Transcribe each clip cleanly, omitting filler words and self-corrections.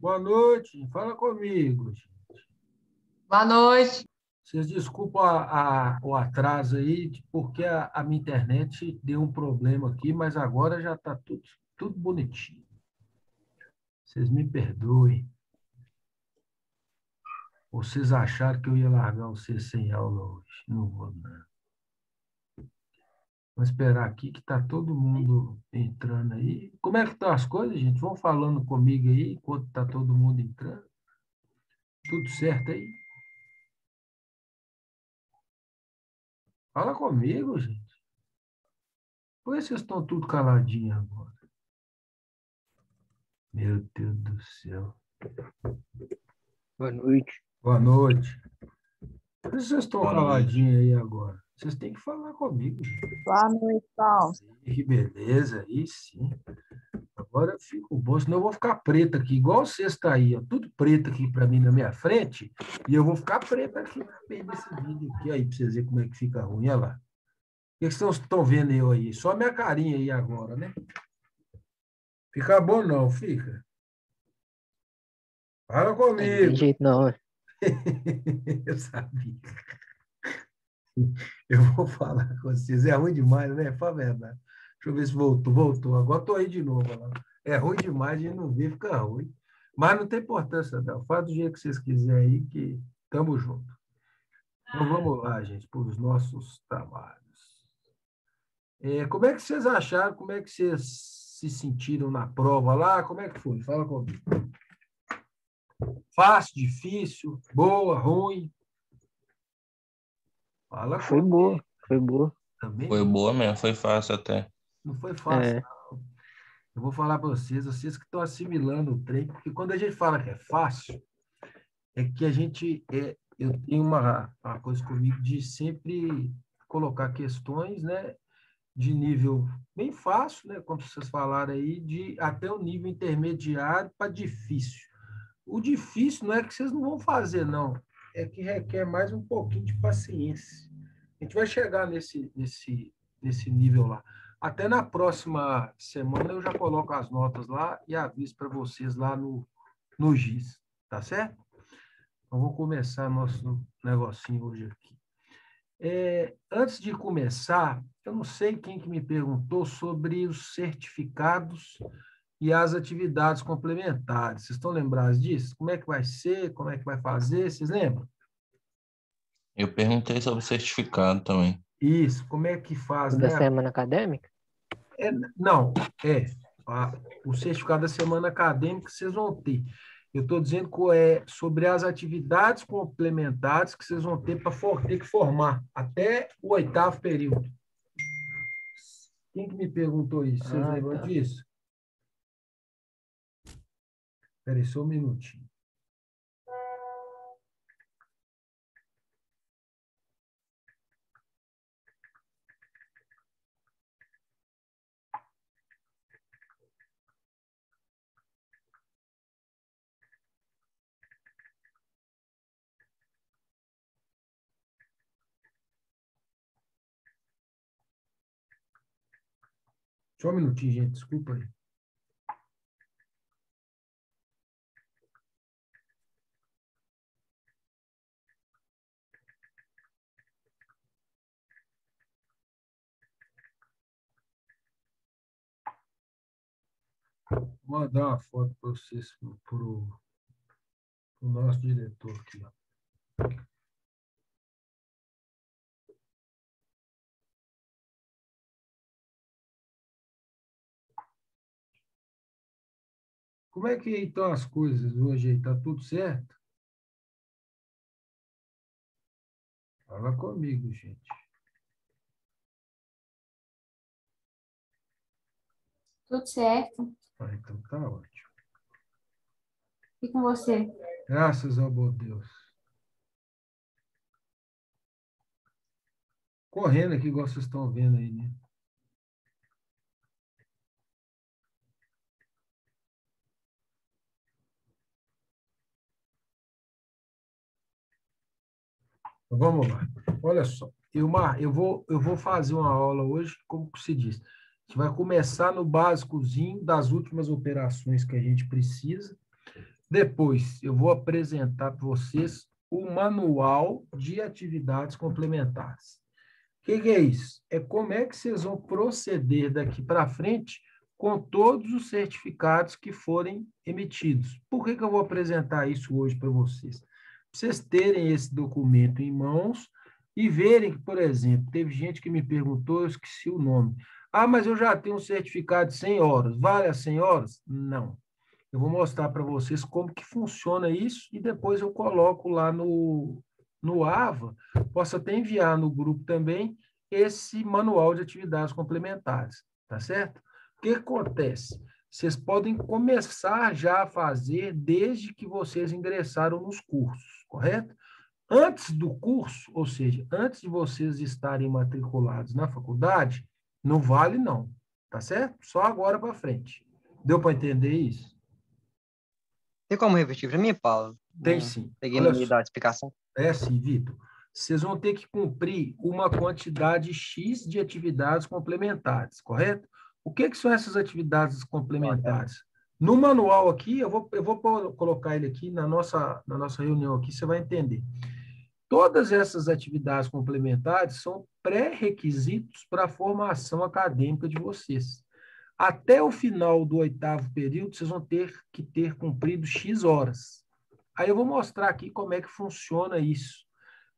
Boa noite, fala comigo, gente. Boa noite. Vocês desculpam o atraso aí, porque a minha internet deu um problema aqui, mas agora já está tudo bonitinho. Vocês me perdoem. Vocês acharam que eu ia largar vocês sem aula hoje? Não vou, não. Vamos esperar aqui que está todo mundo entrando aí. Como é que estão as coisas, gente? Vão falando comigo aí, enquanto está todo mundo entrando. Tudo certo aí? Fala comigo, gente. Por que vocês estão tudo caladinhos agora? Meu Deus do céu. Boa noite. Boa noite. Por que vocês estão Boa noite. caladinhos aí agora? Vocês têm que falar comigo, gente. Boa noite, Paulo. Que beleza, aí sim. Agora eu fico bom, senão eu vou ficar preto aqui, igual vocês está aí, ó, tudo preto aqui para mim na minha frente, e eu vou ficar preto aqui no meio desse vídeo aqui, aí, para vocês verem como é que fica ruim, olha lá. O que vocês estão vendo eu aí? Só minha carinha aí agora, né? Fica bom não, fica. Fala Não tem comigo. jeito não, né? Eu sabia. Eu vou falar com vocês. É ruim demais, né? Fala a verdade. Deixa eu ver se voltou. Agora estou aí de novo. Ó. É ruim demais, a gente não vê, fica ruim. Mas não tem importância, não. Faz do jeito que vocês quiserem aí, que estamos juntos. Então vamos lá, gente, para os nossos trabalhos. Como é que vocês acharam? Como é que vocês se sentiram na prova lá? Como é que foi? Fala comigo. Fácil, difícil, boa, ruim? Fala Foi comigo. boa, foi boa. Também Foi boa mesmo, foi fácil até. não foi fácil, É. não. Eu vou falar para vocês que estão assimilando o trem, porque quando a gente fala que é fácil, é que a gente. Eu tenho uma coisa comigo de sempre colocar questões, né, de nível bem fácil, né, como vocês falaram aí, de até o nível intermediário para difícil. O difícil não é que vocês não vão fazer, não. É que requer mais um pouquinho de paciência. A gente vai chegar nesse nível lá. Até na próxima semana eu já coloco as notas lá e aviso para vocês lá no GIS, tá certo? Então, vou começar nosso negocinho hoje aqui. Antes de começar, eu não sei quem que me perguntou sobre os certificados e as atividades complementares. Vocês estão lembrados disso? Como é que vai ser? Como é que vai fazer? Vocês lembram? Eu perguntei sobre o certificado também. Isso, como é que faz, Da né? semana acadêmica? Não, o certificado da semana acadêmica vocês vão ter. Eu estou dizendo que é sobre as atividades complementares que vocês vão ter para ter que formar até o 8º período. Quem que me perguntou isso? Vocês lembram Tá. disso? Espera aí, só um minutinho. Só um minutinho, gente, desculpa aí. Vou mandar uma foto para vocês, para o nosso diretor aqui. Ó. Como é que estão as coisas hoje aí? Está tudo certo? Fala comigo, gente. Tudo certo. Então tá ótimo. E com você? Graças ao bom Deus. Correndo aqui, igual vocês estão vendo aí, né? Então, vamos lá. Olha só. Eu vou fazer uma aula hoje, como se diz. A gente vai começar no básicozinho das últimas operações que a gente precisa. Depois, eu vou apresentar para vocês o manual de atividades complementares. O que é isso? É como é que vocês vão proceder daqui para frente com todos os certificados que forem emitidos. Por que eu vou apresentar isso hoje para vocês? Para vocês terem esse documento em mãos e verem que, por exemplo, teve gente que me perguntou, eu esqueci o nome. Ah, mas eu já tenho um certificado de 100 horas. Vale as 100 horas? Não. Eu vou mostrar para vocês como que funciona isso e depois eu coloco lá no AVA, posso até enviar no grupo também esse manual de atividades complementares, tá certo? O que acontece? Vocês podem começar já a fazer desde que vocês ingressaram nos cursos, correto? Antes do curso, ou seja, antes de vocês estarem matriculados na faculdade, não vale não, tá certo? Só agora para frente. Deu para entender isso? Tem como repetir para mim, Paulo? Tem Não sim. peguei no Olha meio só. da explicação. É assim, Vitor. Vocês vão ter que cumprir uma quantidade X de atividades complementares, correto? O que são essas atividades complementares? No manual aqui, eu vou colocar ele aqui na nossa reunião aqui, você vai entender. Todas essas atividades complementares são pré-requisitos para a formação acadêmica de vocês. Até o final do 8º período, vocês vão ter que ter cumprido X horas. Aí eu vou mostrar aqui como é que funciona isso.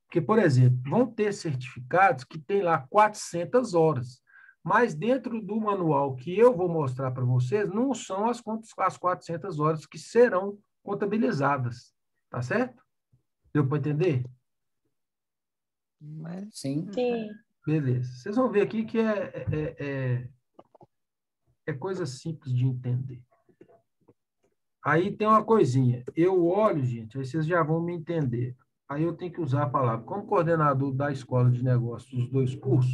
Porque, por exemplo, vão ter certificados que tem lá 400 horas, mas dentro do manual que eu vou mostrar para vocês, não são as 400 horas que serão contabilizadas. Tá certo? Deu para entender? Mas, Sim. Beleza. Vocês vão ver aqui que é coisa simples de entender. Aí tem uma coisinha. Eu olho, gente, aí vocês já vão me entender. Aí eu tenho que usar a palavra. Como coordenador da Escola de Negócios dos 2 cursos,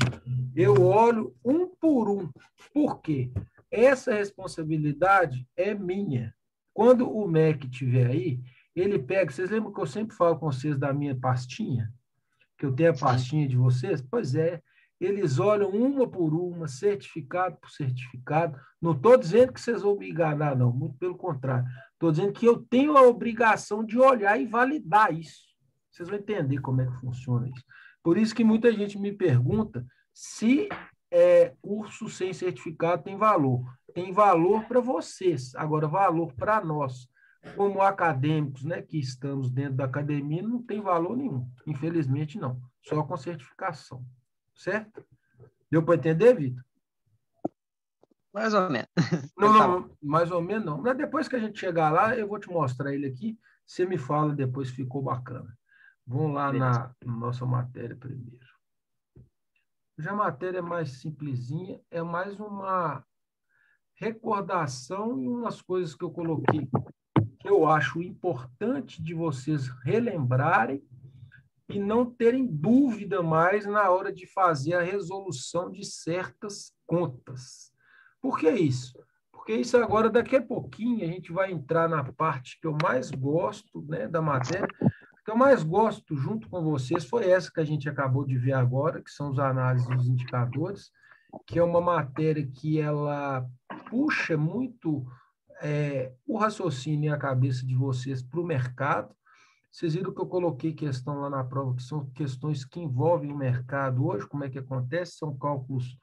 eu olho um por um. Por quê? Essa responsabilidade é minha. Quando o MEC estiver aí, ele pega... Vocês lembram que eu sempre falo com vocês da minha pastinha? Que eu tenho a pastinha de vocês? Pois é. Eles olham uma por uma, certificado por certificado. Não estou dizendo que vocês vão me enganar, não. Muito pelo contrário. Estou dizendo que eu tenho a obrigação de olhar e validar isso. Vocês vão entender como é que funciona isso. Por isso que muita gente me pergunta se curso sem certificado tem valor. Tem valor para vocês. Agora, valor para nós, como acadêmicos, né, que estamos dentro da academia, não tem valor nenhum. Infelizmente, não. Só com certificação. Certo? Deu para entender, Vitor? mais ou menos. Não, mais ou menos não. Mas depois que a gente chegar lá, eu vou te mostrar ele aqui. Você me fala depois se ficou bacana. Vamos lá na nossa matéria primeiro. Já a matéria é mais simplesinha, é mais uma recordação e umas coisas que eu coloquei que eu acho importante de vocês relembrarem e não terem dúvida mais na hora de fazer a resolução de certas contas. Por que isso? Porque isso agora, daqui a pouquinho, a gente vai entrar na parte que eu mais gosto, né, da matéria. O que eu mais gosto, junto com vocês, foi essa que a gente acabou de ver agora, que são os análises dos indicadores, que é uma matéria que ela puxa muito o raciocínio e a cabeça de vocês para o mercado. Vocês viram que eu coloquei questão lá na prova, que são questões que envolvem o mercado hoje, como é que acontece, são cálculos,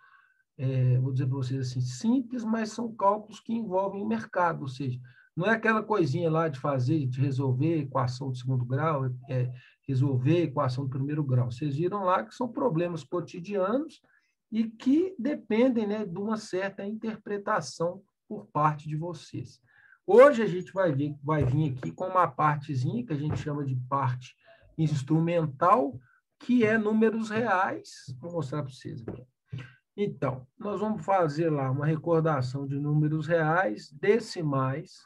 vou dizer para vocês assim, simples, mas são cálculos que envolvem o mercado, ou seja, não é aquela coisinha lá de fazer, de resolver equação de segundo grau, resolver equação de primeiro grau. Vocês viram lá que são problemas cotidianos e que dependem, né, de uma certa interpretação por parte de vocês. Hoje a gente vai vir aqui com uma partezinha que a gente chama de parte instrumental, que é números reais. Vou mostrar para vocês aqui. Então, nós vamos fazer lá uma recordação de números reais, decimais,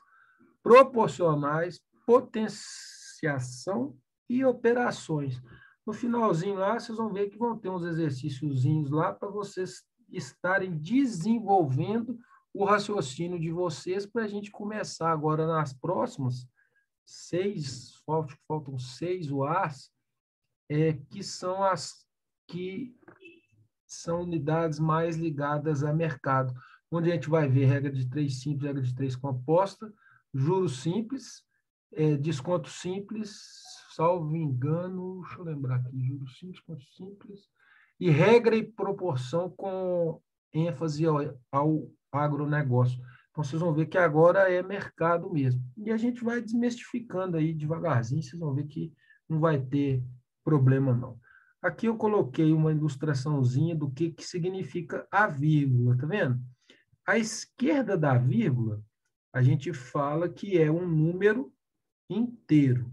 proporcionais, potenciação e operações. No finalzinho lá, vocês vão ver que vão ter uns exercíciozinhos lá para vocês estarem desenvolvendo o raciocínio de vocês para a gente começar agora nas próximas 6, faltam 6 UAs, que são as que são unidades mais ligadas a mercado, onde a gente vai ver regra de 3 simples, regra de 3 composta, juros simples desconto simples, salvo engano, deixa eu lembrar aqui, juros simples, desconto simples, e regra e proporção com ênfase ao agronegócio. Então, vocês vão ver que agora é mercado mesmo. E a gente vai desmistificando aí devagarzinho, vocês vão ver que não vai ter problema, não. Aqui eu coloquei uma ilustraçãozinha do que significa a vírgula, tá vendo? À esquerda da vírgula, a gente fala que é um número inteiro.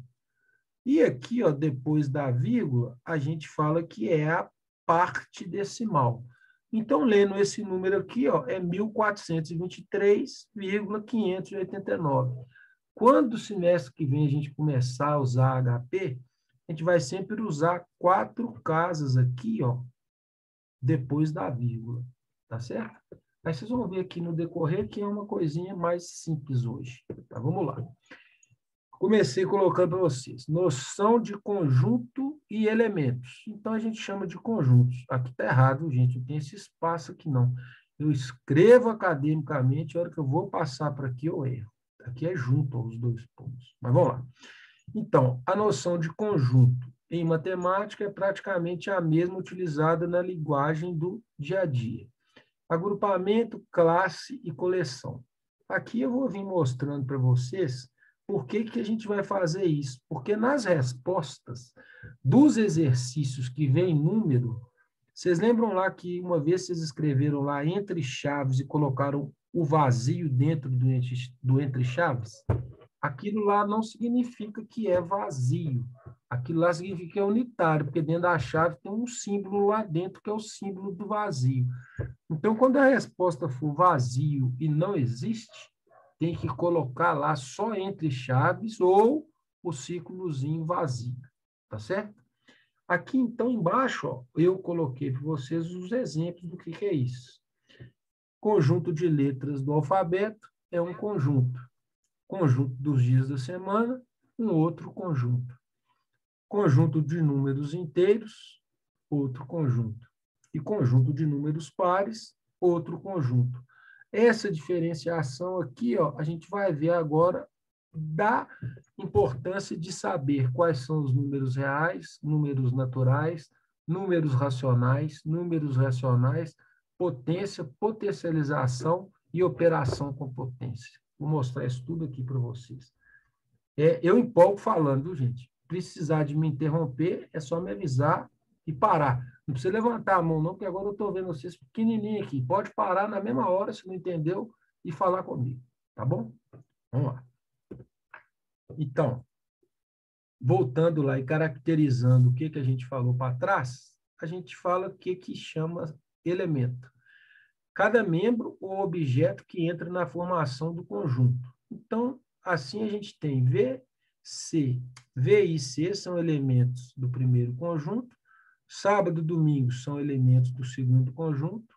E aqui, ó, depois da vírgula, a gente fala que é a parte decimal. Então, lendo esse número aqui, ó, é 1423,589. Quando o semestre que vem a gente começar a usar HP, a gente vai sempre usar 4 casas aqui, ó, depois da vírgula, tá certo? Aí vocês vão ver aqui no decorrer que é uma coisinha mais simples hoje. Tá, vamos lá. Comecei colocando para vocês. Noção de conjunto e elementos. Então, a gente chama de conjuntos. Aqui está errado, gente. Não tem esse espaço aqui, não. Eu escrevo academicamente, a hora que eu vou passar para aqui, eu erro. Aqui é junto aos 2 pontos. Mas vamos lá. Então, a noção de conjunto em matemática é praticamente a mesma utilizada na linguagem do dia a dia. Agrupamento, classe e coleção. Aqui eu vou vir mostrando para vocês por que a gente vai fazer isso. Porque nas respostas dos exercícios que vem número, vocês lembram lá que uma vez vocês escreveram lá entre chaves e colocaram o vazio dentro do entre chaves? Aquilo lá não significa que é vazio. Aquilo lá significa que é unitário, porque dentro da chave tem um símbolo lá dentro, que é o símbolo do vazio. Então, quando a resposta for vazio e não existe, tem que colocar lá só entre chaves ou o círculozinho vazio. Tá certo? Aqui, então, embaixo, ó, eu coloquei para vocês os exemplos do que é isso. Conjunto de letras do alfabeto é um conjunto. Conjunto dos dias da semana, um outro conjunto. Conjunto de números inteiros, outro conjunto. E conjunto de números pares, outro conjunto. Essa diferenciação aqui, ó, a gente vai ver agora da importância de saber quais são os números reais, números naturais, números racionais, potência, potencialização e operação com potência. Vou mostrar isso tudo aqui para vocês. Eu empolgo falando, viu, gente? Precisar de me interromper, é só me avisar e parar. Não precisa levantar a mão, não, porque agora eu estou vendo vocês pequenininho aqui. Pode parar na mesma hora, se não entendeu, e falar comigo. Tá bom? Vamos lá. Então, voltando lá e caracterizando o que a gente falou para trás, a gente fala o que chama elemento. Cada membro ou objeto que entra na formação do conjunto. Então, assim a gente tem V, C. V e C são elementos do primeiro conjunto, sábado e domingo são elementos do segundo conjunto,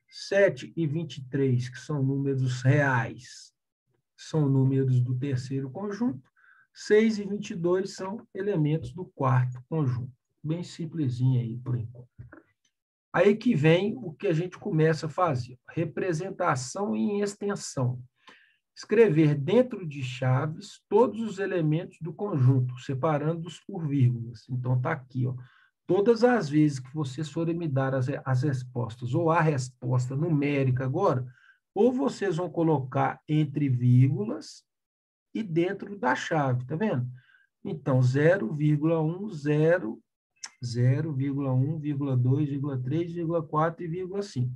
7 e 23, que são números reais, são números do terceiro conjunto, 6 e 22 são elementos do quarto conjunto. Bem simplesinho aí, por enquanto. Aí que vem o que a gente começa a fazer. Representação em extensão. Escrever dentro de chaves todos os elementos do conjunto, separando-os por vírgulas. Então, está aqui, ó. Todas as vezes que vocês forem me dar as respostas, ou a resposta numérica agora, ou vocês vão colocar entre vírgulas e dentro da chave, tá vendo? Então, 0,1, 0, 0,1, 0,2, 3, 4 e 5.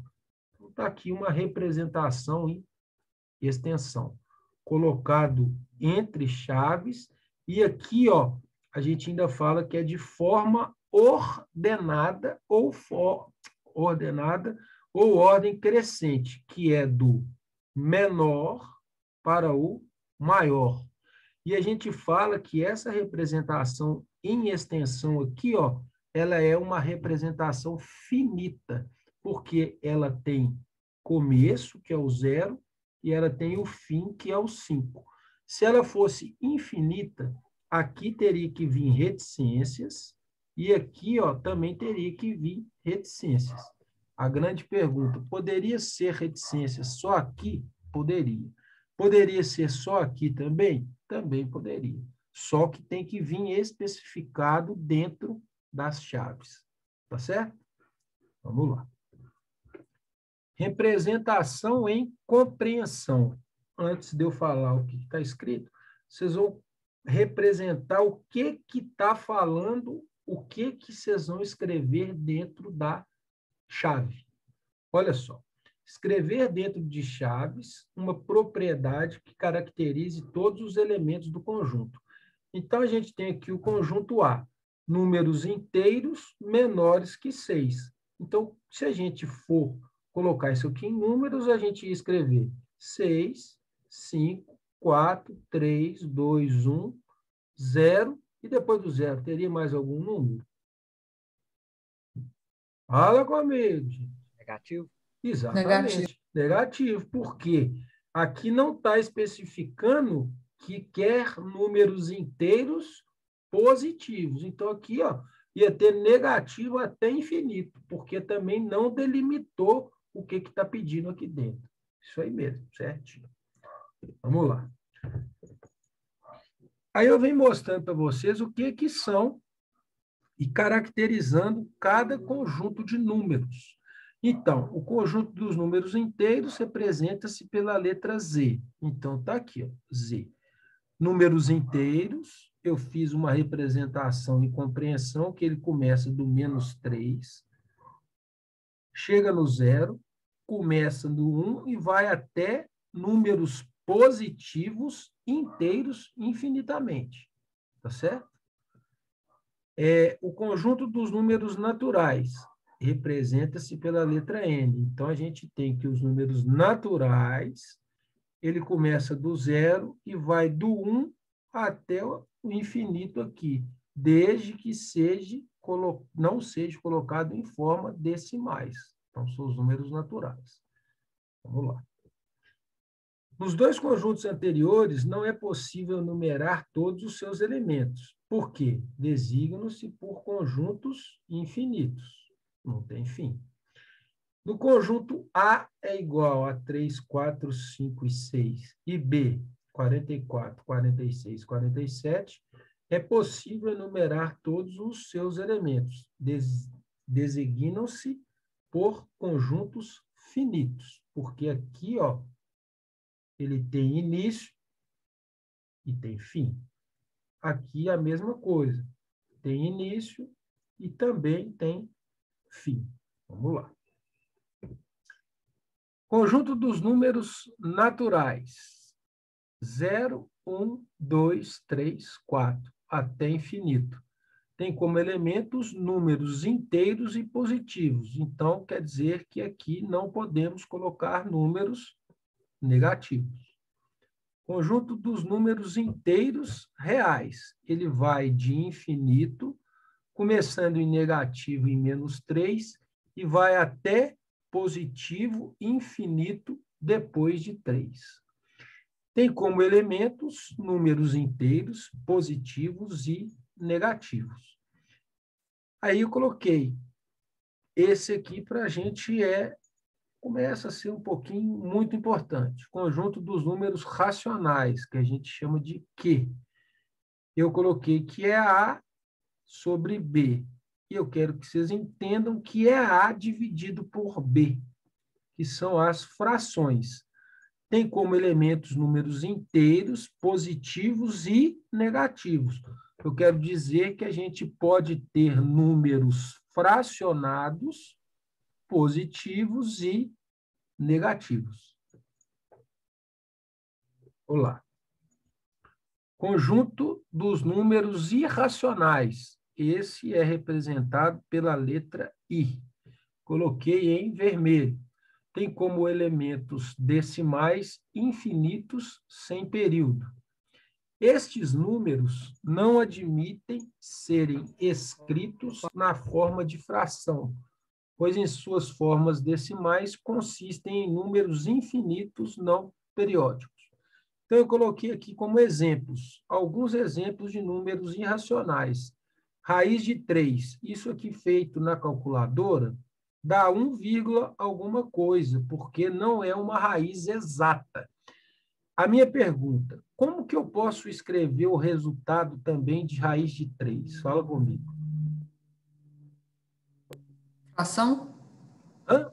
Então, está aqui uma representação em extensão, colocado entre chaves, e aqui, ó, a gente ainda fala que é de forma ordenada ou ordem crescente, que é do menor para o maior. E a gente fala que essa representação em extensão aqui, ó, ela é uma representação finita, porque ela tem começo, que é o 0, e ela tem o fim, que é o 5. Se ela fosse infinita, aqui teria que vir reticências, e aqui, ó, também teria que vir reticências. A grande pergunta, poderia ser reticências só aqui? Poderia. Poderia ser só aqui também? Também poderia. Só que tem que vir especificado dentro das chaves. Tá certo? Vamos lá. Representação em compreensão. Antes de eu falar o que está escrito, vocês vão representar o que está falando, o que vocês vão escrever dentro da chave. Olha só. Escrever dentro de chaves uma propriedade que caracterize todos os elementos do conjunto. Então, a gente tem aqui o conjunto A, números inteiros menores que 6. Então, se a gente for colocar isso aqui em números, a gente ia escrever 6, 5, 4, 3, 2, 1, 0, e depois do 0, teria mais algum número? Fala comigo, gente. Negativo? Exatamente. Negativo. Por quê? Aqui não está especificando que quer números inteiros positivos. Então, aqui, ó, ia ter negativo até infinito, porque também não delimitou o que está pedindo aqui dentro. Isso aí mesmo, certinho. Vamos lá. Aí eu venho mostrando para vocês o que são e caracterizando cada conjunto de números. Então, o conjunto dos números inteiros representa-se pela letra Z. Então, está aqui, ó, Z. Números inteiros, eu fiz uma representação e compreensão que ele começa do -3, chega no 0, começa no 1 e vai até números positivos inteiros infinitamente. Tá certo? O conjunto dos números naturais representa-se pela letra N. Então, a gente tem que os números naturais, ele começa do 0 e vai do 1 até o infinito aqui, desde que não seja colocado em forma decimais. Então, são os números naturais. Vamos lá. Nos dois conjuntos anteriores, não é possível numerar todos os seus elementos. Por quê? Designam-se por conjuntos infinitos. Não tem fim. No conjunto A é igual a 3, 4, 5 e 6, e B, 44, 46, 47, é possível enumerar todos os seus elementos. Designam-se por conjuntos finitos, porque aqui, ó, ele tem início e tem fim. Aqui a mesma coisa. Tem início e também tem fim. Vamos lá. Conjunto dos números naturais. 0, 1, 2, 3, 4, até infinito. Tem como elementos números inteiros e positivos. Então, quer dizer que aqui não podemos colocar números negativos. Conjunto dos números inteiros reais. Ele vai de infinito, começando em negativo em -3, e vai até positivo infinito depois de 3. Tem como elementos números inteiros, positivos e negativos. Aí eu coloquei esse aqui para a gente começa a ser um pouquinho muito importante. Conjunto dos números racionais, que a gente chama de Q. Eu coloquei que é A sobre B. E eu quero que vocês entendam que é A dividido por B, que são as frações. Tem como elementos números inteiros, positivos e negativos. Eu quero dizer que a gente pode ter números fracionados, positivos e negativos. Olá. Conjunto dos números irracionais. Esse é representado pela letra I. Coloquei em vermelho. Tem como elementos decimais infinitos sem período. Estes números não admitem serem escritos na forma de fração, pois em suas formas decimais consistem em números infinitos não periódicos. Então, eu coloquei aqui como exemplos, alguns exemplos de números irracionais. Raiz de 3, isso aqui feito na calculadora, dá 1, alguma coisa, porque não é uma raiz exata. A minha pergunta, como que eu posso escrever o resultado também de raiz de 3? Fala comigo. Fração? Hã?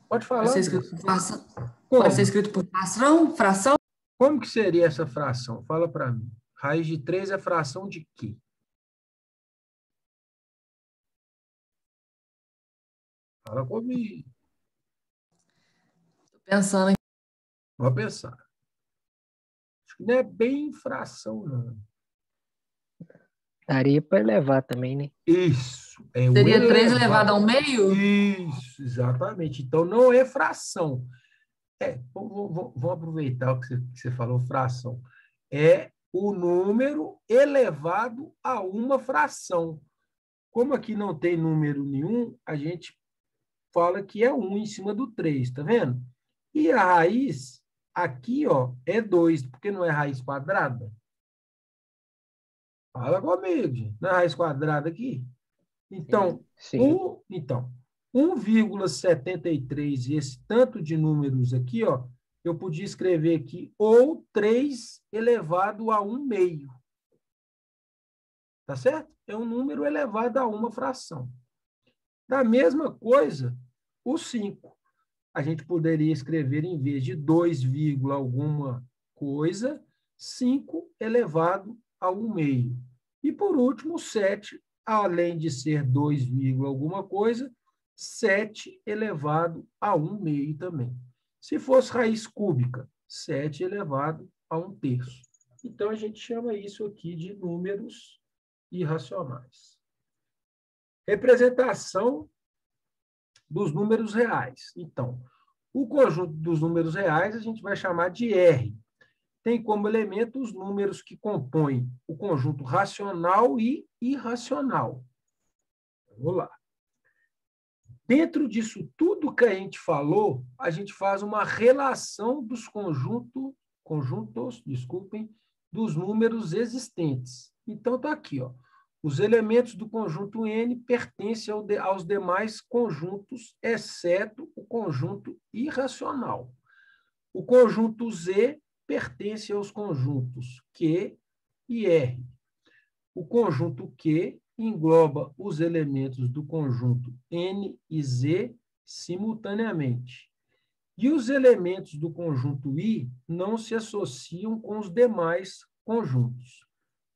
Pode Pode falar, ser André. escrito por fração? Pode ser Como? escrito por fração? Fração? Como que seria essa fração? Fala para mim. Raiz de 3 é fração de quê? Fala comigo. Tô pensando aqui. Vou pensar. Acho que não é bem fração, não. Daria para elevar também, né? Isso. É o Seria 3 elevado elevado. ao meio? Isso, exatamente. Então, não é fração. Vamos aproveitar o que você falou, fração. É o número elevado a uma fração. Como aqui não tem número nenhum, a gente fala que é 1 em cima do 3, tá vendo? E a raiz aqui, ó, é 2, porque não é raiz quadrada? Fala comigo, gente. Não é raiz quadrada aqui? Então, Sim. 1,73, esse tanto de números aqui, ó, eu podia escrever aqui ou 3 elevado a 1 meio. Tá certo? É um número elevado a uma fração. Da mesma coisa, o 5. A gente poderia escrever, em vez de 2, alguma coisa, 5 elevado a 1 meio. E, por último, o 7, além de ser 2, alguma coisa, 7 elevado a 1 meio também. Se fosse raiz cúbica, 7 elevado a 1 terço. Então, a gente chama isso aqui de números irracionais. Representação dos números reais. Então, o conjunto dos números reais a gente vai chamar de R. Tem como elemento os números que compõem o conjunto racional e irracional. Vamos lá. Dentro disso tudo que a gente falou, a gente faz uma relação dos conjuntos, dos números existentes. Então, está aqui, ó. Os elementos do conjunto N pertencem aos demais conjuntos, exceto o conjunto irracional. O conjunto Z pertence aos conjuntos Q e R. O conjunto Q engloba os elementos do conjunto N e Z simultaneamente. E os elementos do conjunto I não se associam com os demais conjuntos.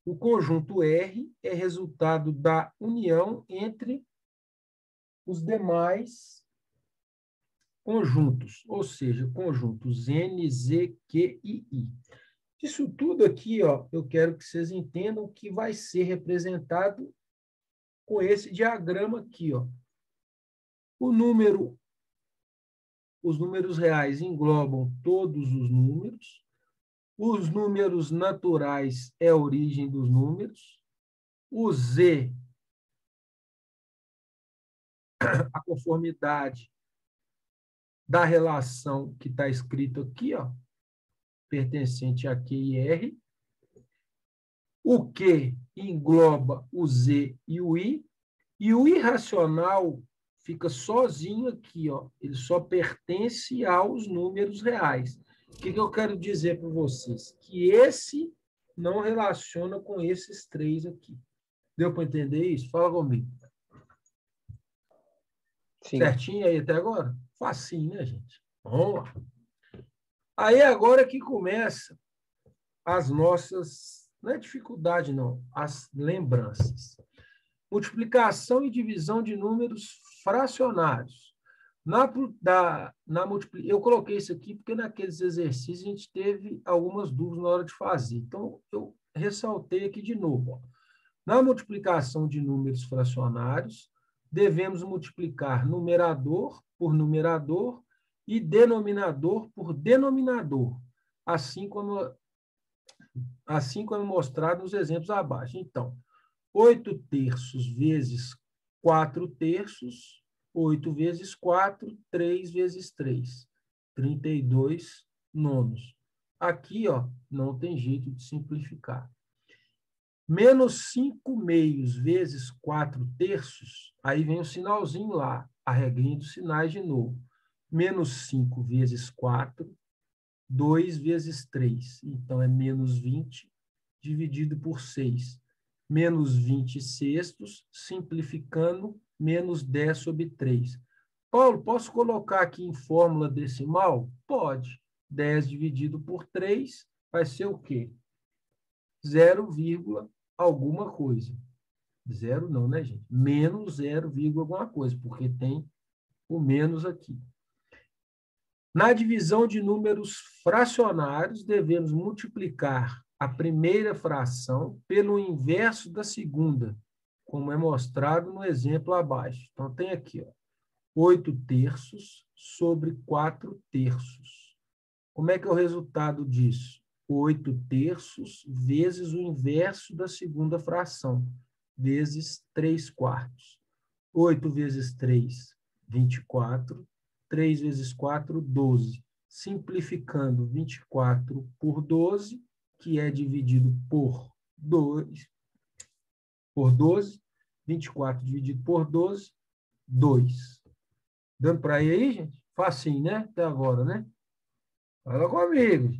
O conjunto R é resultado da união entre os demais conjuntos, ou seja, conjuntos N, Z, Q e I. Isso tudo aqui, ó, eu quero que vocês entendam que vai ser representado com esse diagrama aqui, ó. Os números reais englobam todos os números. Os números naturais é a origem dos números. O Z, a conformidade da relação que está escrito aqui, ó, pertencente a Q e R. O Q engloba o Z e o I. E o irracional fica sozinho aqui, ó. Ele só pertence aos números reais. O que eu quero dizer para vocês? Que esse não relaciona com esses três aqui. Deu para entender isso? Fala comigo. Sim. Certinho aí até agora? Facinho, né, gente? Vamos lá. Aí agora que começa as nossas... Não é dificuldade, não. As lembranças. Multiplicação e divisão de números fracionários. Eu coloquei isso aqui porque naqueles exercícios a gente teve algumas dúvidas na hora de fazer. Então, eu ressaltei aqui de novo. Ó. Na multiplicação de números fracionários, devemos multiplicar numerador por numerador e denominador por denominador, assim como mostrado nos exemplos abaixo. Então, 8 terços vezes 4 terços, 8 vezes 4, 3 vezes 3, 32 nonos. Aqui, ó, não tem jeito de simplificar. Menos 5 meios vezes 4 terços, aí vem o sinalzinho lá, a regrinha dos sinais de novo. Menos 5 vezes 4, 2 vezes 3. Então, é menos 20 dividido por 6. Menos 20 sextos, simplificando, menos 10 sobre 3. Paulo, posso colocar aqui em fórmula decimal? Pode. 10 dividido por 3 vai ser o quê? 0, alguma coisa. 0 não, né, gente? Menos 0, alguma coisa, porque tem o menos aqui. Na divisão de números fracionários, devemos multiplicar a primeira fração pelo inverso da segunda, como é mostrado no exemplo abaixo. Então, tem aqui, ó, 8 terços sobre 4 terços. Como é que é o resultado disso? 8 terços vezes o inverso da segunda fração, vezes 3 quartos. 8 vezes 3, 24. 3 vezes 4, 12. Simplificando 24 por 12, que é dividido por 2, por 12. 24 dividido por 12, 2. Dando para ir aí, gente? Facinho, né? Até agora, né? Fala comigo.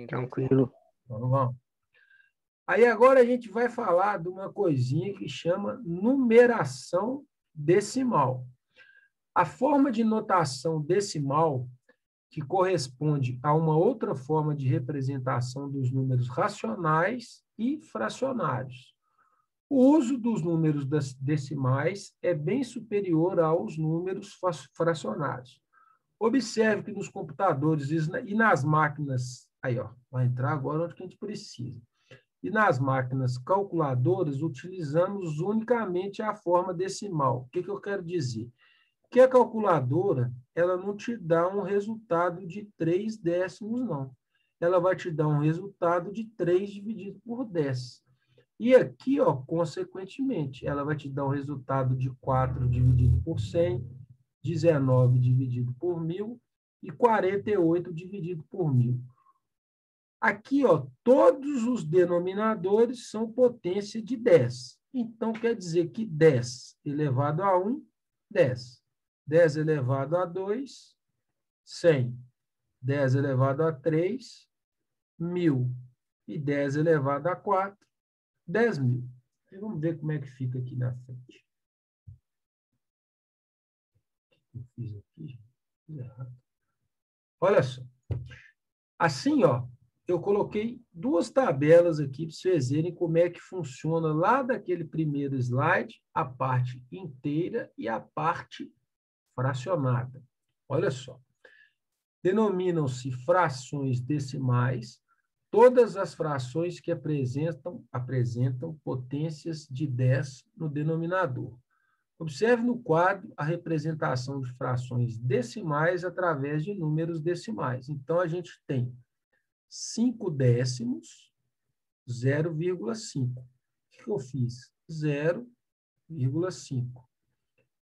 Tranquilo. Vamos, vamos. Aí agora a gente vai falar de uma coisinha que chama numeração decimal. A forma de notação decimal, que corresponde a uma outra forma de representação dos números racionais e fracionários. O uso dos números decimais é bem superior aos números fracionários. Observe que nos computadores e nas máquinas, aí ó, vai entrar agora onde que a gente precisa. E nas máquinas calculadoras, utilizamos unicamente a forma decimal. O que eu quero dizer? Que a calculadora, ela não te dá um resultado de 3 décimos, não. Ela vai te dar um resultado de 3 dividido por 10. E aqui, ó, consequentemente, ela vai te dar um resultado de 4 dividido por 100, 19 dividido por 1000 e 48 dividido por 1000. Aqui, ó, todos os denominadores são potência de 10. Então, quer dizer que 10 elevado a 1, 10. 10 elevado a 2, 100. 10 elevado a 3, 1000. E 10 elevado a 4, 10.000. Vamos ver como é que fica aqui na frente. O que eu fiz aqui? Fiz errado. Olha só. Assim, ó, eu coloquei duas tabelas aqui para vocês verem como é que funciona lá daquele primeiro slide, a parte inteira e a parte fracionada. Olha só. Denominam-se frações decimais todas as frações que apresentam potências de 10 no denominador. Observe no quadro a representação de frações decimais através de números decimais. Então, a gente tem 5 décimos, 0,5. O que eu fiz? 0,5.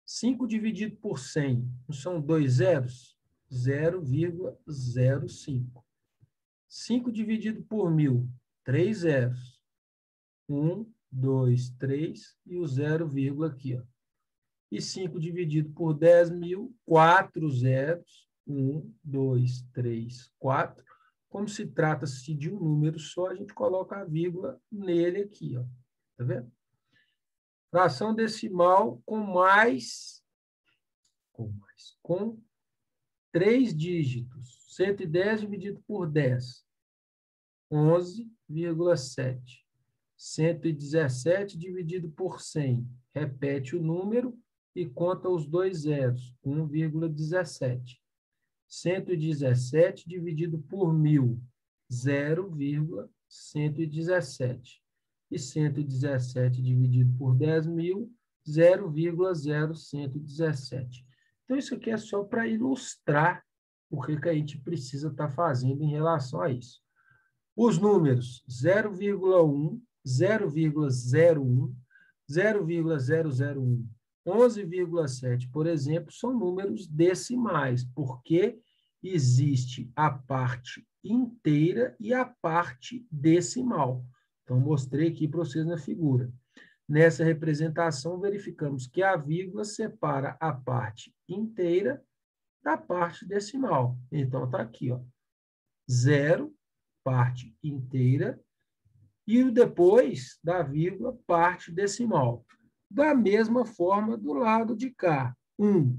5 dividido por 100, não são 2 zeros? 0,05. 5 dividido por 1000, 3 zeros. 1, 2, 3 e o 0, aqui. Ó. E 5 dividido por 10.000, 4 zeros. 1, 2, 3, 4. Como se trata-se de um número só, a gente coloca a vírgula nele aqui. Ó. Tá vendo? Fração decimal com 3 dígitos. 110 dividido por 10. 11,7. 117 dividido por 100. Repete o número e conta os 2 zeros. 1,17. 117 dividido por 1000. 0,117. E 117 dividido por 10.000. 0,0117. Então, isso aqui é só para ilustrar o que a gente precisa estar fazendo em relação a isso. Os números 0,1, 0,01, 0,001, 11,7, por exemplo, são números decimais, porque existe a parte inteira e a parte decimal. Então, mostrei aqui para vocês na figura. Nessa representação, verificamos que a vírgula separa a parte inteira da parte decimal. Então, está aqui, ó. 0, parte inteira, e depois da vírgula, parte decimal. Da mesma forma, do lado de cá, 1,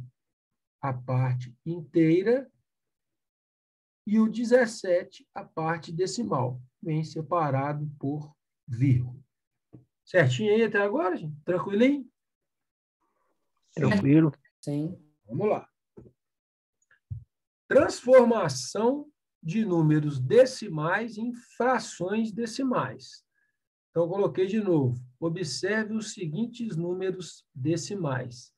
a parte inteira, e o 17, a parte decimal. Vem separado por vírgula. Certinho aí até agora, gente? Tranquilinho? Tranquilo. Sim. Vamos lá. Transformação de números decimais em frações decimais. Então, eu coloquei de novo. Observe os seguintes números decimais.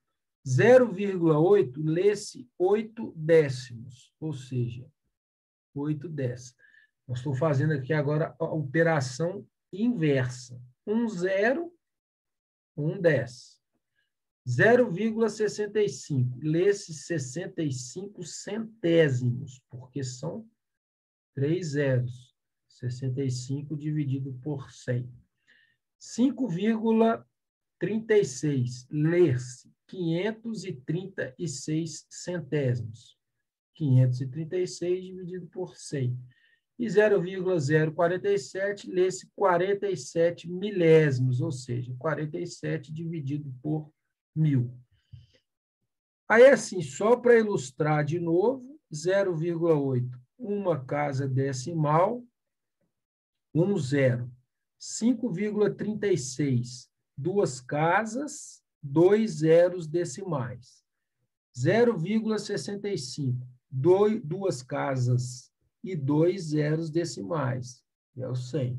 0,8 lê-se 8 décimos, ou seja, 8 décimos. Eu estou fazendo aqui agora a operação inversa. 1 0, 1 10. 0,65, lê-se 65 centésimos, porque são 3 zeros. 65 dividido por 100. 5,36, ler-se 536 centésimos. 536 dividido por 100. E 0,047, lê-se 47 milésimos, ou seja, 47 dividido por 1000. Aí, assim, só para ilustrar de novo, 0,8, uma casa decimal, 1 zero. 5,36, duas casas, 2 zeros decimais. 0,65, duas casas e 2 zeros decimais, é o 100.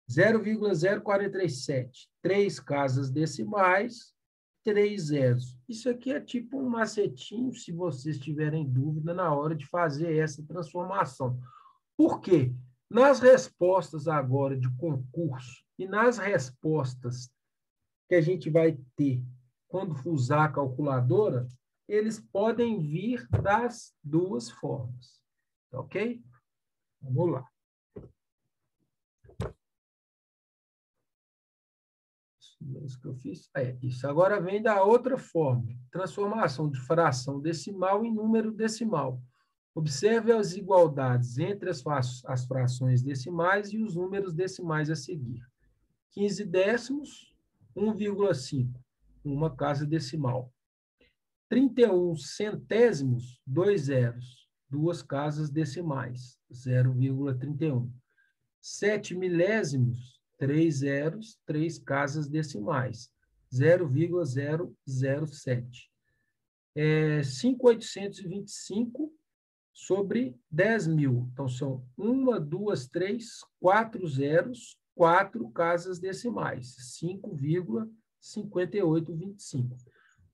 0,047, 3 casas decimais, 3 zeros. Isso aqui é tipo um macetinho, se vocês tiverem dúvida, na hora de fazer essa transformação. Por quê? Nas respostas agora de concurso e nas respostas que a gente vai ter quando usar a calculadora, eles podem vir das duas formas. Ok? Vamos lá. Isso que eu fiz. Isso agora vem da outra forma. Transformação de fração decimal em número decimal. Observe as igualdades entre as frações decimais e os números decimais a seguir. 15 décimos, 1,5, uma casa decimal. 31 centésimos, 2 zeros, duas casas decimais, 0,31. 7 milésimos, 3 zeros, 3 casas decimais, 0,007. 5.825 sobre 10.000. Então, são 1, 2, 3, 4 zeros, 4 casas decimais, 5,5825. O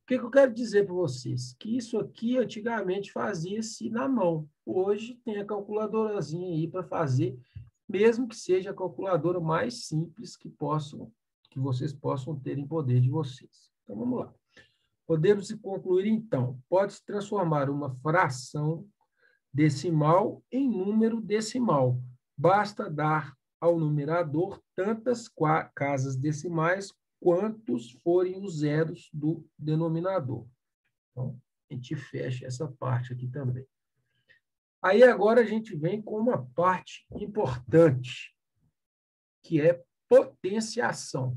que eu quero dizer para vocês? Que isso aqui antigamente fazia-se na mão. Hoje tem a calculadorazinha aí para fazer, mesmo que seja a calculadora mais simples que vocês possam ter em poder de vocês. Então, vamos lá. Podemos concluir, então, pode-se transformar uma fração decimal em número decimal. Basta dar ao numerador tantas casas decimais quantos forem os zeros do denominador. Então, a gente fecha essa parte aqui também. Aí, agora, a gente vem com uma parte importante, que é potenciação.